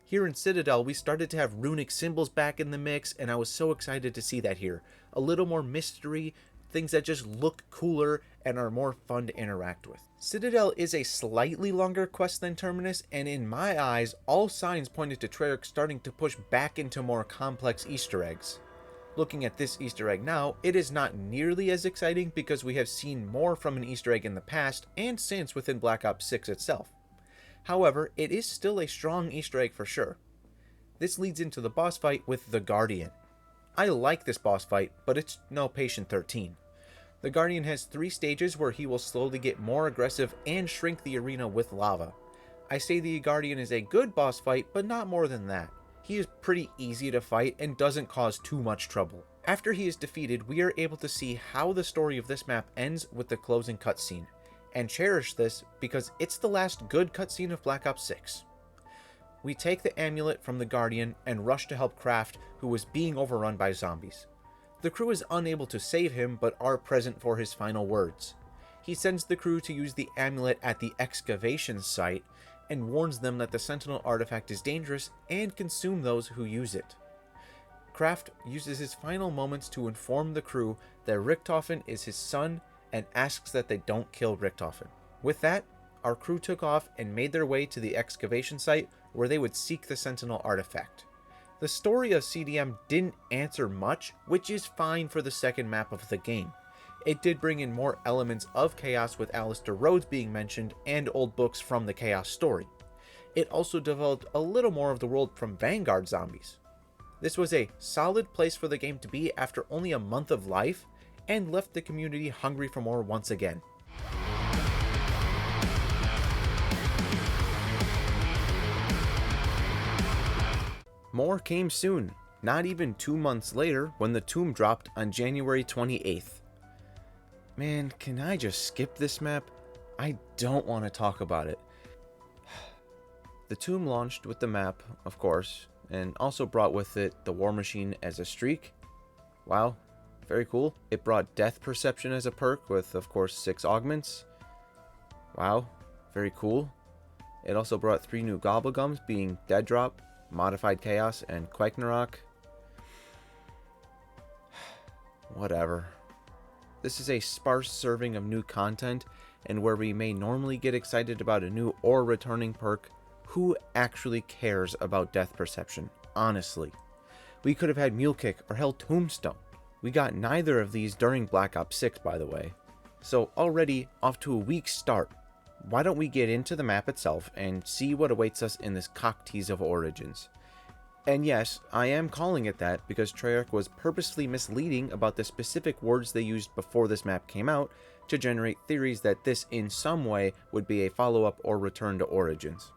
Here in Citadel, we started to have runic symbols back in the mix, and I was so excited to see that here. A little more mystery, things that just look cooler and are more fun to interact with. Citadel is a slightly longer quest than Terminus, and in my eyes, all signs pointed to Treyarch starting to push back into more complex Easter eggs. Looking at this Easter egg now, it is not nearly as exciting because we have seen more from an Easter egg in the past and since within Black Ops 6 itself. However, it is still a strong Easter egg for sure. This leads into the boss fight with the Guardian. I like this boss fight, but it's no Patient 13. The Guardian has 3 stages where he will slowly get more aggressive and shrink the arena with lava. I say the Guardian is a good boss fight, but not more than that. He is pretty easy to fight and doesn't cause too much trouble. After he is defeated, we are able to see how the story of this map ends with the closing cutscene, and cherish this because it's the last good cutscene of Black Ops 6. We take the amulet from the Guardian and rush to help Kraft, who is being overrun by zombies. The crew is unable to save him, but are present for his final words. He sends the crew to use the amulet at the excavation site, and warns them that the Sentinel artifact is dangerous and consume those who use it. Kraft uses his final moments to inform the crew that Richtofen is his son and asks that they don't kill Richtofen. With that, our crew took off and made their way to the excavation site where they would seek the Sentinel artifact. The story of CDM didn't answer much, which is fine for the second map of the game. It did bring in more elements of Chaos with Alistair Rhodes being mentioned and old books from the Chaos story. It also developed a little more of the world from Vanguard zombies. This was a solid place for the game to be after only a month of life, and left the community hungry for more once again. More came soon, not even 2 months later when the Tomb dropped on January 28th. Man, can I just skip this map? I don't want to talk about it. The Tomb launched with the map, of course, and also brought with it the War Machine as a streak. Wow. Very cool. It brought Death Perception as a perk with, of course, 6 augments. Wow. Very cool. It also brought 3 new Gobblegums, being Dead Drop, Modified Chaos, and Quakenarok. Whatever. This is a sparse serving of new content, and where we may normally get excited about a new or returning perk, who actually cares about Death Perception? Honestly. We could have had Mule Kick or hell Tombstone. We got neither of these during Black Ops 6, by the way. So already off to a weak start. Why don't we get into the map itself and see what awaits us in this cock tease of Origins? And yes, I am calling it that because Treyarch was purposely misleading about the specific words they used before this map came out to generate theories that this in some way would be a follow-up or return to Origins.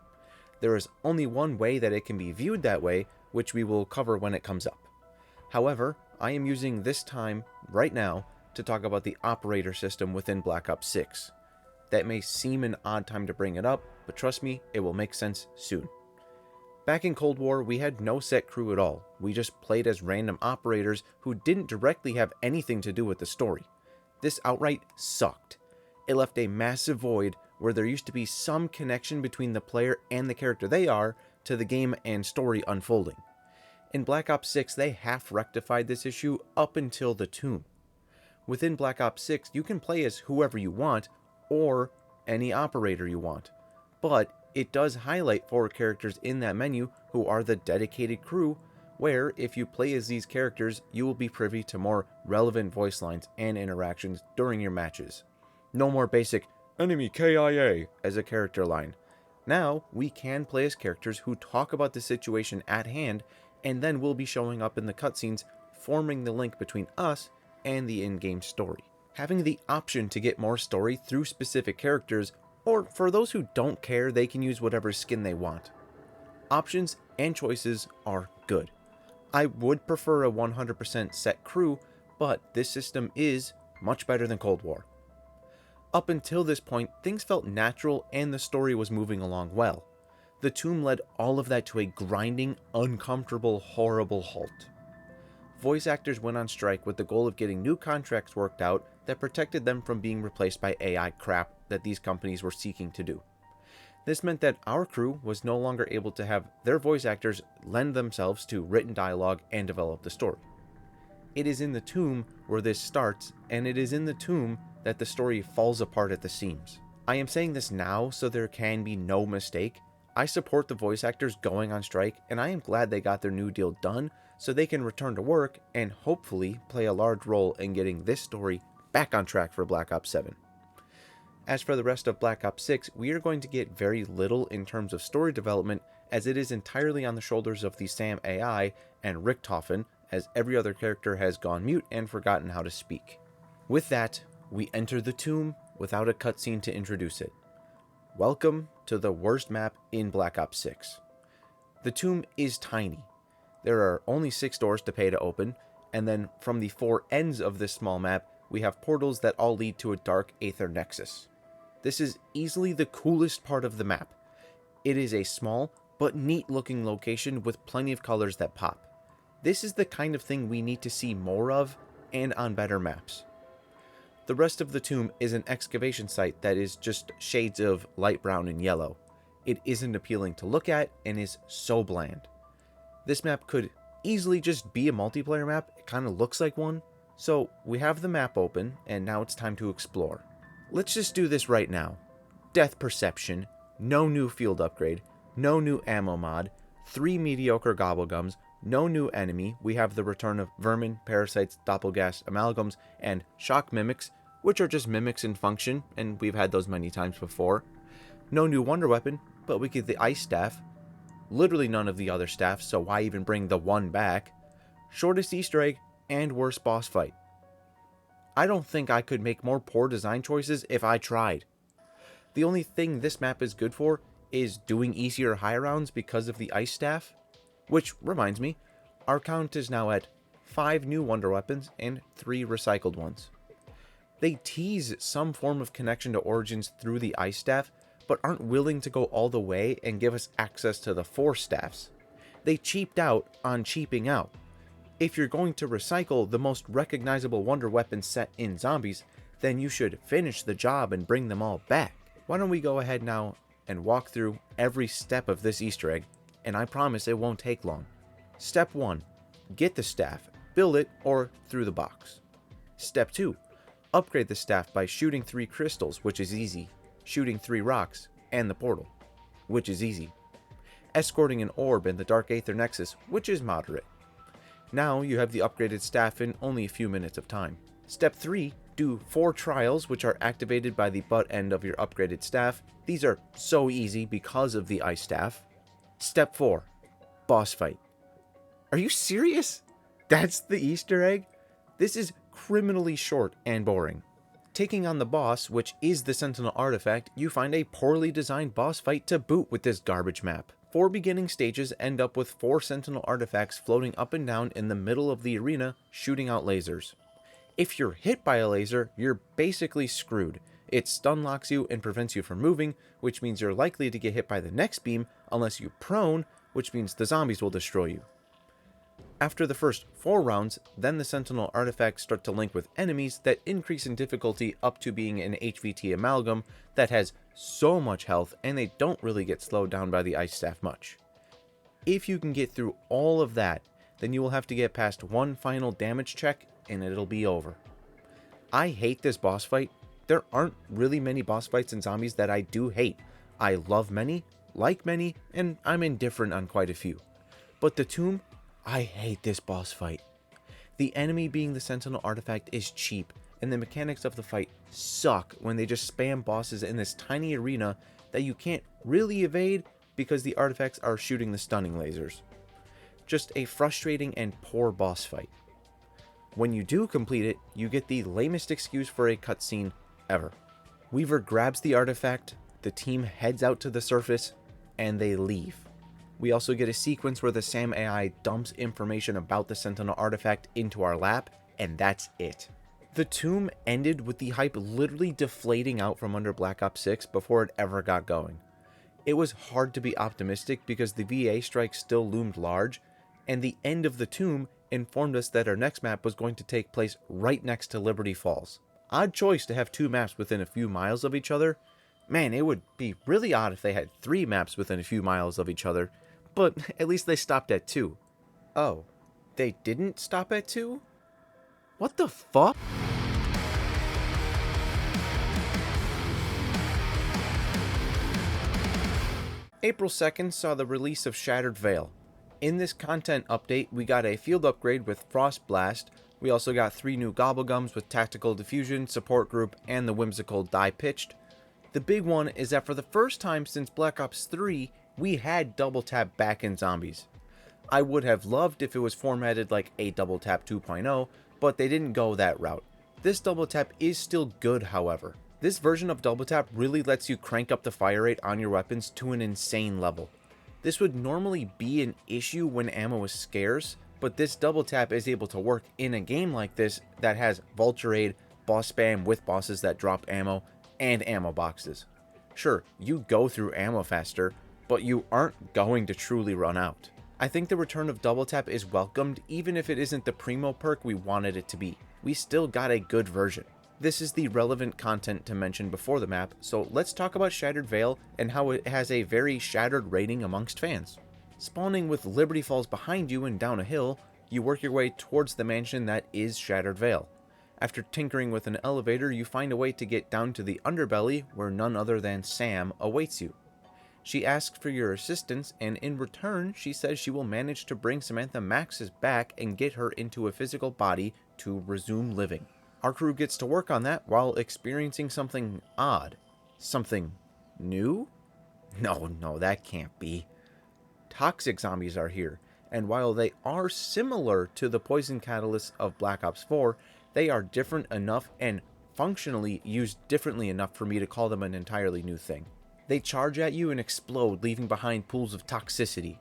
There is only one way that it can be viewed that way, which we will cover when it comes up. However, I am using this time, right now, to talk about the operator system within Black Ops 6. That may seem an odd time to bring it up, but trust me, it will make sense soon. Back in Cold War, we had no set crew at all. We just played as random operators who didn't directly have anything to do with the story. This outright sucked. It left a massive void where there used to be some connection between the player and the character they are to the game and story unfolding. In Black Ops 6, they half rectified this issue up until the Tomb. Within Black Ops 6, you can play as whoever you want, or any operator you want. But it does highlight 4 characters in that menu who are the dedicated crew, where if you play as these characters, you will be privy to more relevant voice lines and interactions during your matches. No more basic, enemy KIA, as a character line. Now, we can play as characters who talk about the situation at hand, and then will be showing up in the cutscenes, forming the link between us and the in-game story. Having the option to get more story through specific characters, or for those who don't care, they can use whatever skin they want. Options and choices are good. I would prefer a 100% set crew, but this system is much better than Cold War. Up until this point, things felt natural and the story was moving along well. The tomb led all of that to a grinding, uncomfortable, horrible halt. Voice actors went on strike with the goal of getting new contracts worked out that protected them from being replaced by AI crap that these companies were seeking to do. This meant that our crew was no longer able to have their voice actors lend themselves to written dialogue and develop the story. It is in the tomb where this starts, and it is in the tomb that the story falls apart at the seams. I am saying this now so there can be no mistake. I support the voice actors going on strike, and I am glad they got their new deal done so they can return to work and hopefully play a large role in getting this story back on track for Black Ops 7. As for the rest of Black Ops 6, we are going to get very little in terms of story development, as it is entirely on the shoulders of the Sam AI and Richtofen, as every other character has gone mute and forgotten how to speak. With that, we enter the tomb without a cutscene to introduce it. Welcome to the worst map in Black Ops 6. The tomb is tiny. There are only 6 doors to pay to open, and then from the 4 ends of this small map, we have portals that all lead to a dark aether nexus. This is easily the coolest part of the map. It is a small but neat looking location with plenty of colors that pop. This is the kind of thing we need to see more of and on better maps. The rest of the tomb is an excavation site that is just shades of light brown and yellow. It isn't appealing to look at and is so bland. This map could easily just be a multiplayer map. It kind of looks like one. So we have the map open and now it's time to explore. Let's just do this right now. Death perception, no new field upgrade, no new ammo mod, 3 mediocre gobblegums, no new enemy. We have the return of vermin, parasites, doppelgas, amalgams, and shock mimics, which are just mimics in function, and we've had those many times before. No new wonder weapon, but we get the ice staff. Literally none of the other staffs, so why even bring the one back? Shortest Easter egg, and worst boss fight. I don't think I could make more poor design choices if I tried. The only thing this map is good for is doing easier high rounds because of the ice staff. Which reminds me, our count is now at 5 new wonder weapons and 3 recycled ones. They tease some form of connection to Origins through the ice staff, but aren't willing to go all the way and give us access to the 4 staffs. They cheaped out on cheaping out. If you're going to recycle the most recognizable wonder weapon set in zombies, then you should finish the job and bring them all back. Why don't we go ahead now and walk through every step of this Easter egg, and I promise it won't take long. Step 1. Get the staff, build it, or through the box. Step 2. Upgrade the staff by shooting 3 crystals, which is easy, shooting 3 rocks, and the portal, which is easy, escorting an orb in the Dark Aether Nexus, which is moderate. Now you have the upgraded staff in only a few minutes of time. Step 3. Do 4 trials, which are activated by the butt end of your upgraded staff. These are so easy because of the ice staff. Step 4. Boss fight. Are you serious? That's the Easter egg? This is criminally short and boring. Taking on the boss, which is the Sentinel artifact, you find a poorly designed boss fight to boot with this garbage map. 4 beginning stages end up with 4 Sentinel artifacts floating up and down in the middle of the arena, shooting out lasers. If you're hit by a laser, you're basically screwed. It stun locks you and prevents you from moving, which means you're likely to get hit by the next beam unless you prone, which means the zombies will destroy you. After the first 4 rounds, then the Sentinel artifacts start to link with enemies that increase in difficulty up to being an HVT amalgam that has so much health and they don't really get slowed down by the ice staff much. If you can get through all of that, then you will have to get past one final damage check and it'll be over. I hate this boss fight. There aren't really many boss fights in zombies that I do hate. I love many, like many, and I'm indifferent on quite a few. But the tomb, I hate this boss fight. The enemy being the Sentinel artifact is cheap, and the mechanics of the fight suck when they just spam bosses in this tiny arena that you can't really evade because the artifacts are shooting the stunning lasers. Just a frustrating and poor boss fight. When you do complete it, you get the lamest excuse for a cutscene ever. Weaver grabs the artifact, the team heads out to the surface, and they leave. We also get a sequence where the Sam AI dumps information about the Sentinel artifact into our lap, and that's it. The tomb ended with the hype literally deflating out from under Black Ops 6 before it ever got going. It was hard to be optimistic because the VA strike still loomed large, and the end of the tomb informed us that our next map was going to take place right next to Liberty Falls. Odd choice to have two maps within a few miles of each other. Man, it would be really odd if they had three maps within a few miles of each other, but at least they stopped at two. Oh, they didn't stop at two? What the fuck? April 2nd saw the release of Shattered Veil. In this content update, we got a field upgrade with Frost Blast. We also got 3 new Gobblegums with Tactical Diffusion, Support Group, and the whimsical Die Pitched. The big one is that for the first time since Black Ops 3, we had Double Tap back in Zombies. I would have loved if it was formatted like a Double Tap 2.0, but they didn't go that route. This Double Tap is still good, however. This version of Double Tap really lets you crank up the fire rate on your weapons to an insane level. This would normally be an issue when ammo is scarce, but this Double Tap is able to work in a game like this that has Vulture Aid, boss spam with bosses that drop ammo, and ammo boxes. Sure, you go through ammo faster, but you aren't going to truly run out. I think the return of Double Tap is welcomed even if it isn't the primo perk we wanted it to be. We still got a good version. This is the relevant content to mention before the map, so let's talk about Shattered Veil and how it has a very shattered rating amongst fans. Spawning with Liberty Falls behind you and down a hill, you work your way towards the mansion that is Shattered Veil. After tinkering with an elevator, you find a way to get down to the underbelly where none other than Sam awaits you. She asks for your assistance, and in return, she says she will manage to bring Samantha Maxis back and get her into a physical body to resume living. Our crew gets to work on that while experiencing something odd. Something new? No, that can't be. Toxic zombies are here, and while they are similar to the poison catalysts of Black Ops 4, they are different enough and functionally used differently enough for me to call them an entirely new thing. They charge at you and explode, leaving behind pools of toxicity.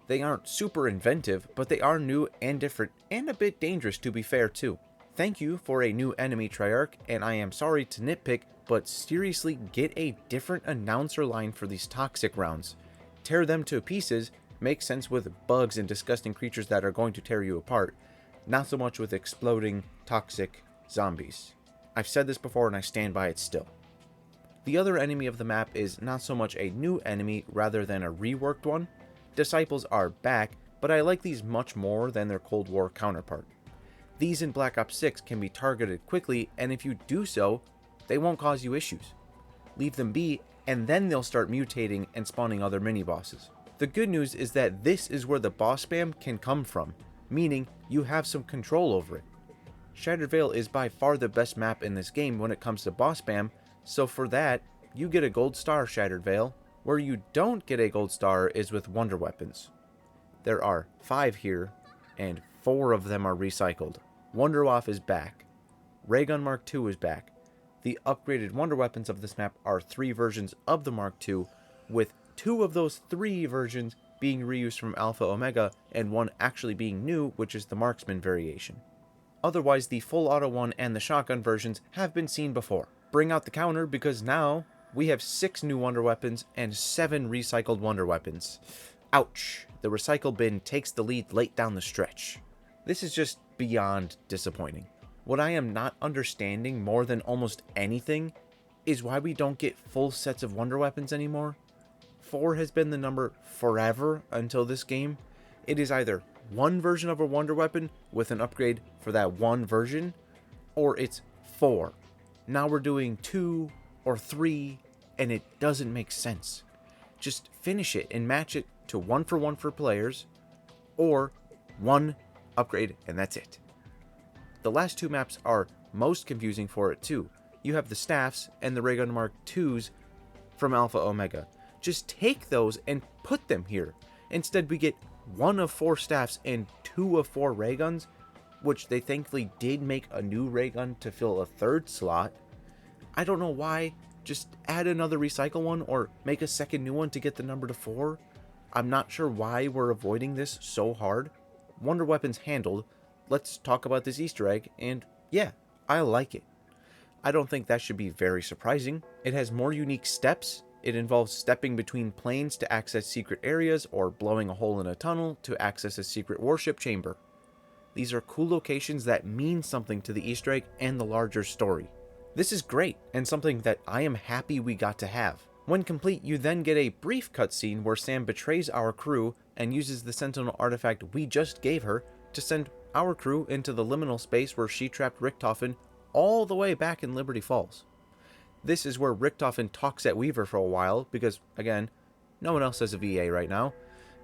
They aren't super inventive, but they are new and different, and a bit dangerous to be fair too. Thank you for a new enemy Triarch, and I am sorry to nitpick, but seriously get a different announcer line for these toxic rounds. Tear them to pieces makes sense with bugs and disgusting creatures that are going to tear you apart, not so much with exploding, toxic zombies. I've said this before and I stand by it still. The other enemy of the map is not so much a new enemy rather than a reworked one. Disciples are back, but I like these much more than their Cold War counterpart. These in Black Ops 6 can be targeted quickly, and if you do so, they won't cause you issues. Leave them be, and then they'll start mutating and spawning other mini-bosses. The good news is that this is where the boss spam can come from, meaning you have some control over it. Shattered Veil is by far the best map in this game when it comes to boss spam, so for that, you get a gold star, Shattered Veil. Where you don't get a gold star is with wonder weapons. There are 5 here, and 4 of them are recycled. Wonderwaff is back. Raygun Mark II is back. The upgraded wonder weapons of this map are 3 versions of the Mark II, with 2 of those 3 versions being reused from Alpha Omega, and 1 actually being new, which is the Marksman variation. Otherwise, the full auto one and the shotgun versions have been seen before. Bring out the counter, because now we have 6 new wonder weapons and 7 recycled wonder weapons. Ouch, the recycle bin takes the lead late down the stretch. This is just beyond disappointing. What I am not understanding more than almost anything is why we don't get full sets of wonder weapons anymore. 4 has been the number forever until this game. It is either one version of a wonder weapon with an upgrade for that one version, or it's 4. Now we're doing 2 or 3, and it doesn't make sense. Just finish it and match it to 1 for 1 for players, or 1 upgrade and that's it. The last 2 maps are most confusing for it too. You have the staffs and the Raygun Mark IIs from Alpha Omega. Just take those and put them here. Instead we get 1 of 4 staffs and 2 of 4 rayguns, which they thankfully did make a new raygun to fill a 3rd slot. I don't know why. Just add another recycle one or make a second new one to get the number to 4. I'm not sure why we're avoiding this so hard. Wonder weapons handled. Let's talk about this Easter egg, and yeah, I like it. I don't think that should be very surprising. It has more unique steps, It involves stepping between planes to access secret areas or blowing a hole in a tunnel to access a secret warship chamber. These are cool locations that mean something to the Easter egg and the larger story. This is great, and something that I am happy we got to have. When complete, you then get a brief cutscene where Sam betrays our crew and uses the Sentinel artifact we just gave her to send our crew into the liminal space where she trapped Richtofen all the way back in Liberty Falls. This is where Richtofen talks at Weaver for a while because, again, no one else has a VA right now,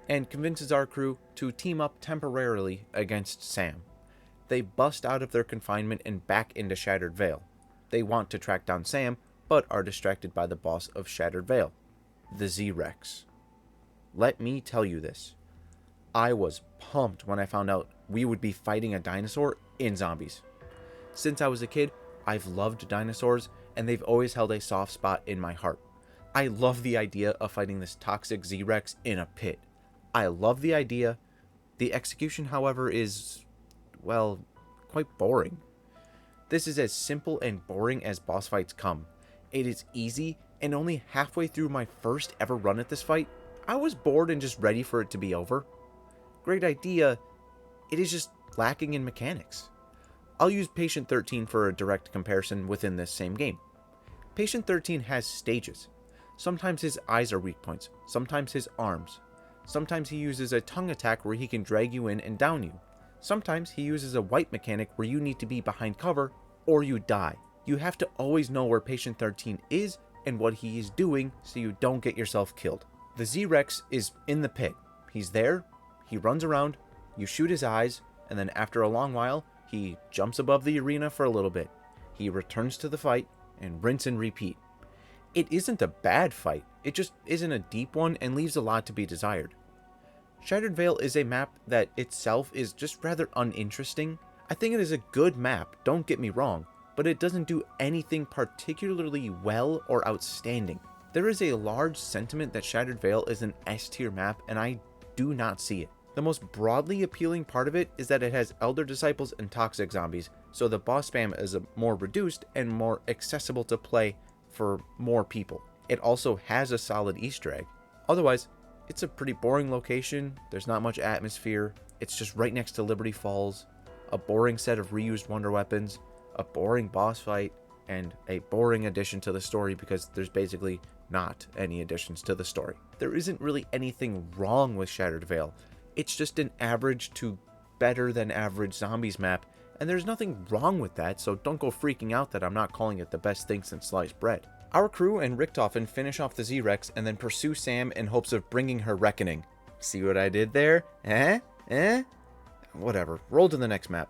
and convinces our crew to team up temporarily against Sam. They bust out of their confinement and back into Shattered Vale. They want to track down Sam, but are distracted by the boss of Shattered Vale, the Z-Rex. Let me tell you this. I was pumped when I found out we would be fighting a dinosaur in zombies. Since I was a kid, I've loved dinosaurs, and they've always held a soft spot in my heart. I love the idea of fighting this toxic Z-Rex in a pit. I love the idea. The execution, however, is, well, quite boring. This is as simple and boring as boss fights come. It is easy, and only halfway through my first ever run at this fight, I was bored and just ready for it to be over. Great idea, it is just lacking in mechanics. I'll use Patient 13 for a direct comparison within this same game. Patient 13 has stages. Sometimes his eyes are weak points, sometimes his arms. Sometimes he uses a tongue attack where he can drag you in and down you. Sometimes he uses a wipe mechanic where you need to be behind cover or you die. You have to always know where Patient 13 is and what he is doing so you don't get yourself killed. The Z-Rex is in the pit. He's there, he runs around, you shoot his eyes, and then after a long while, he jumps above the arena for a little bit. He returns to the fight, and rinse and repeat. It isn't a bad fight, it just isn't a deep one and leaves a lot to be desired. Shattered Vale is a map that itself is just rather uninteresting. I think it is a good map, don't get me wrong, but it doesn't do anything particularly well or outstanding. There is a large sentiment that Shattered Vale is an S-tier map, and I do not see it. The most broadly appealing part of it is that it has Elder Disciples and Toxic Zombies, so the boss spam is more reduced and more accessible to play for more people. It also has a solid Easter egg. Otherwise, it's a pretty boring location, there's not much atmosphere, it's just right next to Liberty Falls, a boring set of reused wonder weapons, a boring boss fight, and a boring addition to the story because there's basically not any additions to the story. There isn't really anything wrong with Shattered Vale. It's just an average to better than average zombies map, and there's nothing wrong with that, so don't go freaking out that I'm not calling it the best thing since sliced bread. Our crew and Richtofen finish off the Z-Rex and then pursue Sam in hopes of bringing her reckoning. See what I did there? Whatever, roll to the next map.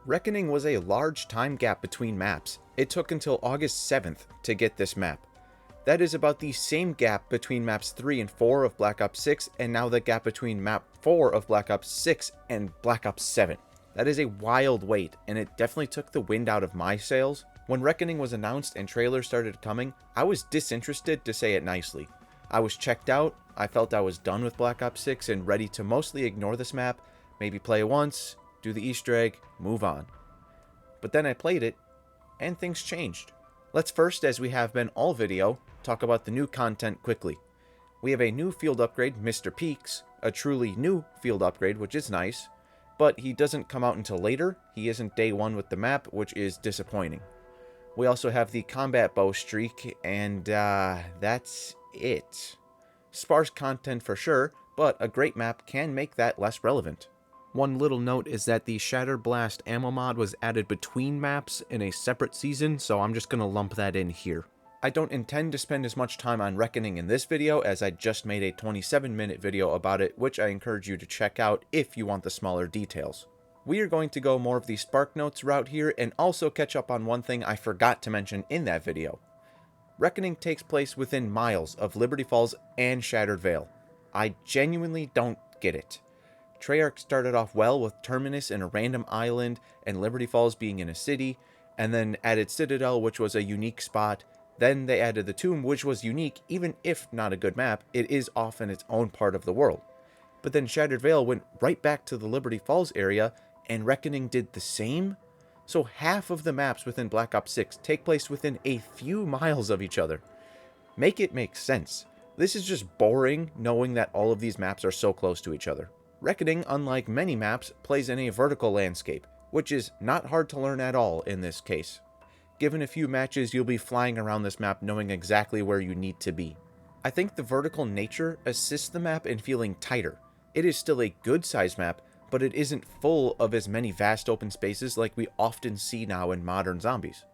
Reckoning was a large time gap between maps. It took until August 7th to get this map. That is about the same gap between maps 3 and 4 of Black Ops 6, and now the gap between map 4 of Black Ops 6 and Black Ops 7. That is a wild wait, and it definitely took the wind out of my sails. When Reckoning was announced and trailers started coming, I was disinterested, to say it nicely. I was checked out, I felt I was done with Black Ops 6 and ready to mostly ignore this map, maybe play it once, do the Easter egg, move on. But then I played it, and things changed. Let's first, as we have been all video, talk about the new content quickly. We have a new field upgrade, Mr. Peaks, a truly new field upgrade, which is nice, but he doesn't come out until later. He isn't day one with the map, which is disappointing. We also have the combat bow streak, and that's it. Sparse content for sure, but a great map can make that less relevant. One little note is that the Shatter Blast ammo mod was added between maps in a separate season, so I'm just going to lump that in here. I don't intend to spend as much time on Reckoning in this video as I just made a 27-minute video about it, which I encourage you to check out if you want the smaller details. We are going to go more of the Spark Notes route here and also catch up on one thing I forgot to mention in that video. Reckoning takes place within miles of Liberty Falls and Shattered Vale. I genuinely don't get it. Treyarch started off well with Terminus in a random island and Liberty Falls being in a city, and then added Citadel, which was a unique spot. Then they added the Tomb, which was unique, even if not a good map, it is off in its own part of the world. But then Shattered Vale went right back to the Liberty Falls area, and Reckoning did the same? So half of the maps within Black Ops 6 take place within a few miles of each other. Make it make sense. This is just boring knowing that all of these maps are so close to each other. Reckoning, unlike many maps, plays in a vertical landscape, which is not hard to learn at all in this case. Given a few matches, you'll be flying around this map knowing exactly where you need to be. I think the vertical nature assists the map in feeling tighter. It is still a good sized map, but it isn't full of as many vast open spaces like we often see now in modern zombies.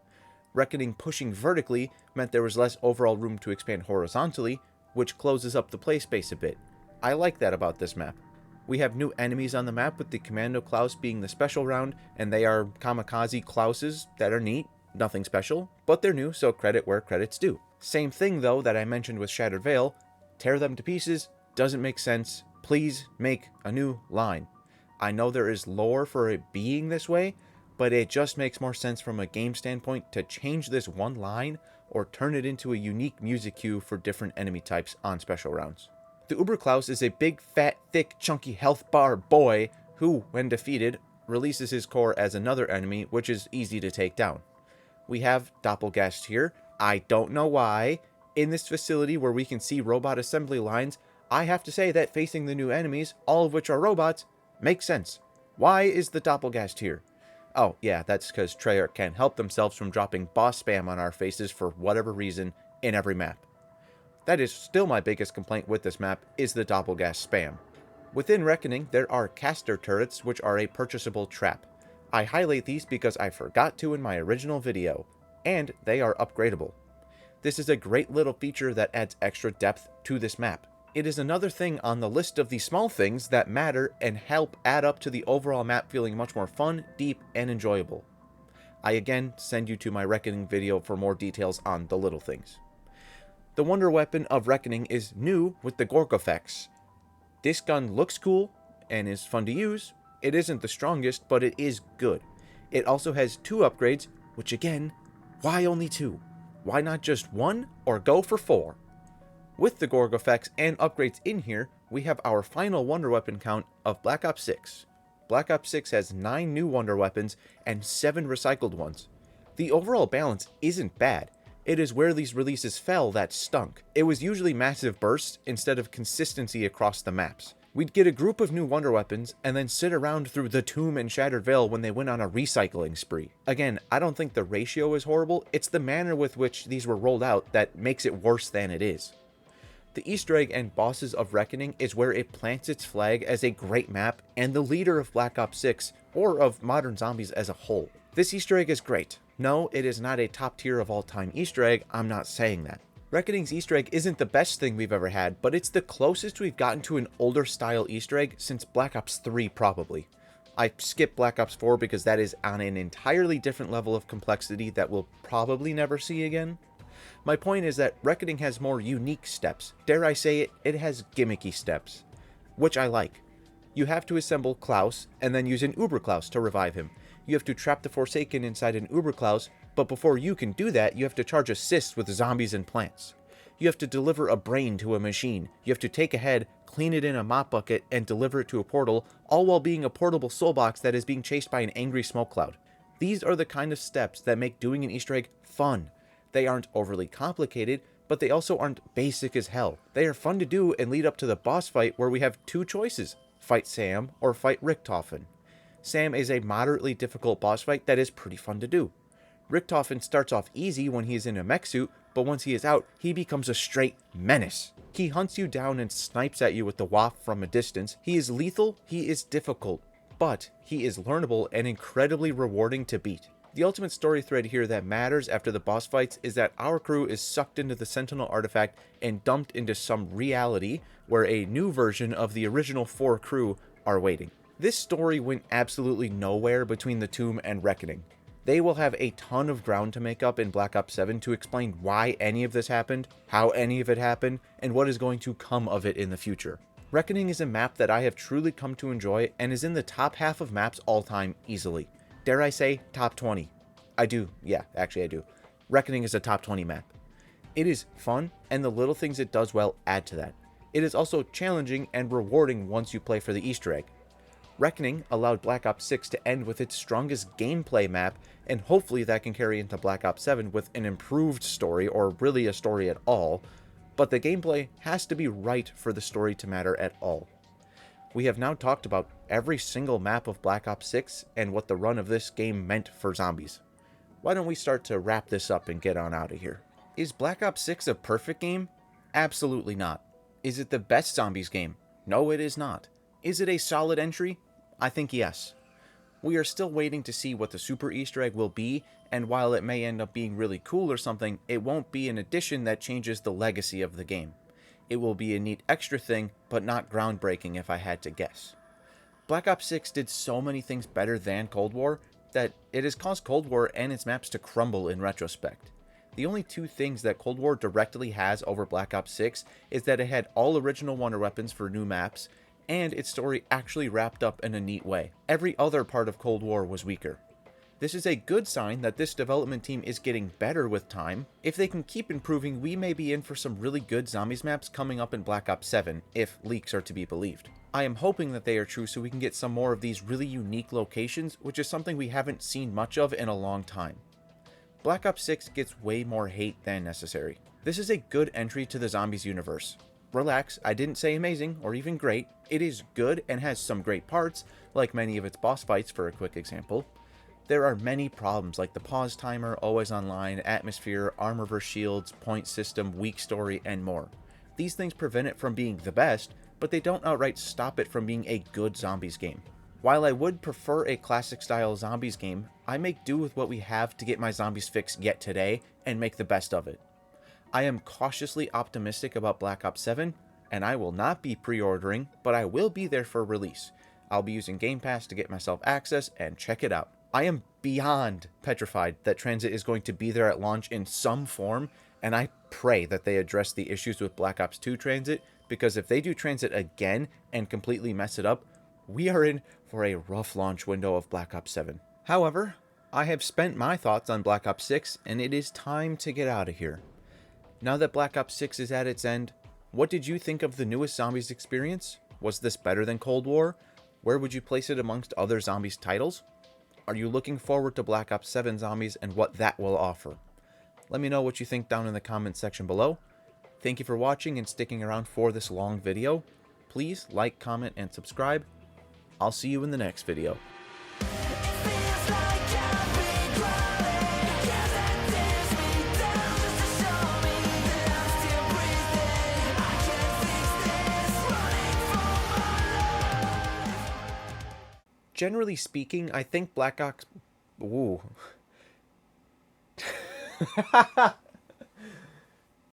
Reckoning pushing vertically meant there was less overall room to expand horizontally, which closes up the play space a bit. I like that about this map. We have new enemies on the map, with the Commando Klaus being the special round, and they are kamikaze Klauses that are neat. Nothing special, but they're new, so credit where credit's due. Same thing though that I mentioned with Shattered Veil. Tear them to pieces, doesn't make sense. Please make a new line. I know there is lore for it being this way, but it just makes more sense from a game standpoint to change this one line or turn it into a unique music cue for different enemy types on special rounds. The Uber Klaus is a big, fat, thick, chunky health bar boy who, when defeated, releases his core as another enemy, which is easy to take down. We have Doppelgast here. I don't know why. In this facility where we can see robot assembly lines, I have to say that facing the new enemies, all of which are robots, makes sense. Why is the Doppelgast here? Oh, yeah, that's because Treyarch can't help themselves from dropping boss spam on our faces for whatever reason in every map. That is still my biggest complaint with this map, is the Doppelgast spam. Within Reckoning, there are caster turrets, which are a purchasable trap. I highlight these because I forgot to in my original video, and they are upgradable. This is a great little feature that adds extra depth to this map. It is another thing on the list of the small things that matter and help add up to the overall map feeling much more fun, deep, and enjoyable. I again send you to my Reckoning video for more details on the little things. The wonder weapon of Reckoning is new with the Gorgofex. This gun looks cool and is fun to use. It isn't the strongest, but it is good. It also has 2 upgrades, which again, why only 2? Why not just 1 or go for 4? With the Gorgofex and upgrades in here, we have our final wonder weapon count of Black Ops 6. Black Ops 6 has 9 new wonder weapons and 7 recycled ones. The overall balance isn't bad. It is where these releases fell that stunk. It was usually massive bursts instead of consistency across the maps. We'd get a group of new wonder weapons and then sit around through the Tomb and Shattered Veil when they went on a recycling spree. Again, I don't think the ratio is horrible, it's the manner with which these were rolled out that makes it worse than it is. The Easter egg and bosses of Reckoning is where it plants its flag as a great map and the leader of Black Ops 6, or of modern zombies as a whole. This Easter egg is great. No, it is not a top tier of all time Easter egg, I'm not saying that. Reckoning's Easter egg isn't the best thing we've ever had, but it's the closest we've gotten to an older style Easter egg since Black Ops 3 probably. I skipped Black Ops 4 because that is on an entirely different level of complexity that we'll probably never see again. My point is that Reckoning has more unique steps. Dare I say it, it has gimmicky steps, which I like. You have to assemble Klaus and then use an Uber Klaus to revive him. You have to trap the Forsaken inside an Uber Klaus, but before you can do that, you have to charge assists with zombies and plants. You have to deliver a brain to a machine. You have to take a head, clean it in a mop bucket, and deliver it to a portal, all while being a portable soul box that is being chased by an angry smoke cloud. These are the kind of steps that make doing an Easter egg fun. They aren't overly complicated, but they also aren't basic as hell. They are fun to do and lead up to the boss fight where we have 2 choices, fight Sam or fight Richtofen. Sam is a moderately difficult boss fight that is pretty fun to do. Richtofen starts off easy when he is in a mech suit, but once he is out, he becomes a straight menace. He hunts you down and snipes at you with the waft from a distance. He is lethal, he is difficult, but he is learnable and incredibly rewarding to beat. The ultimate story thread here that matters after the boss fights is that our crew is sucked into the Sentinel artifact and dumped into some reality where a new version of the original 4 crew are waiting. This story went absolutely nowhere between the Tomb and Reckoning. They will have a ton of ground to make up in Black Ops 7 to explain why any of this happened, how any of it happened, and what is going to come of it in the future. Reckoning is a map that I have truly come to enjoy and is in the top half of maps all time easily. Dare I say, top 20. I do. Yeah, actually I do. Reckoning is a top 20 map. It is fun, and the little things it does well add to that. It is also challenging and rewarding once you play for the Easter egg. Reckoning allowed Black Ops 6 to end with its strongest gameplay map, and hopefully that can carry into Black Ops 7 with an improved story, or really a story at all, but the gameplay has to be right for the story to matter at all. We have now talked about every single map of Black Ops 6 and what the run of this game meant for zombies. Why don't we start to wrap this up and get on out of here? Is Black Ops 6 a perfect game? Absolutely not. Is it the best zombies game? No, it is not. Is it a solid entry? I think yes. We are still waiting to see what the super Easter egg will be, and while it may end up being really cool or something, it won't be an addition that changes the legacy of the game. It will be a neat extra thing, but not groundbreaking if I had to guess. Black Ops 6 did so many things better than Cold War that it has caused Cold War and its maps to crumble in retrospect. The only two things that Cold War directly has over Black Ops 6 is that it had all original wonder weapons for new maps, and its story actually wrapped up in a neat way. Every other part of Cold War was weaker. This is a good sign that this development team is getting better with time. If they can keep improving, we may be in for some really good zombies maps coming up in Black Ops 7, if leaks are to be believed. I am hoping that they are true so we can get some more of these really unique locations, which is something we haven't seen much of in a long time. Black Ops 6 gets way more hate than necessary. This is a good entry to the zombies universe. Relax, I didn't say amazing or even great. It is good and has some great parts, like many of its boss fights for a quick example. There are many problems like the pause timer, always online, atmosphere, armor versus shields, point system, weak story, and more. These things prevent it from being the best, but they don't outright stop it from being a good zombies game. While I would prefer a classic style zombies game, I make do with what we have to get my zombies fix yet today and make the best of it. I am cautiously optimistic about Black Ops 7, and I will not be pre-ordering, but I will be there for release. I'll be using Game Pass to get myself access and check it out. I am beyond petrified that Transit is going to be there at launch in some form, and I pray that they address the issues with Black Ops 2 Transit, because if they do Transit again and completely mess it up, we are in for a rough launch window of Black Ops 7. However, I have spent my thoughts on Black Ops 6, and it is time to get out of here. Now that Black Ops 6 is at its end, what did you think of the newest Zombies experience? Was this better than Cold War? Where would you place it amongst other Zombies titles? Are you looking forward to Black Ops 7 Zombies and what that will offer? Let me know what you think down in the comments section below. Thank you for watching and sticking around for this long video. Please like, comment, and subscribe. I'll see you in the next video. Generally speaking, I think Black Ops... Ooh.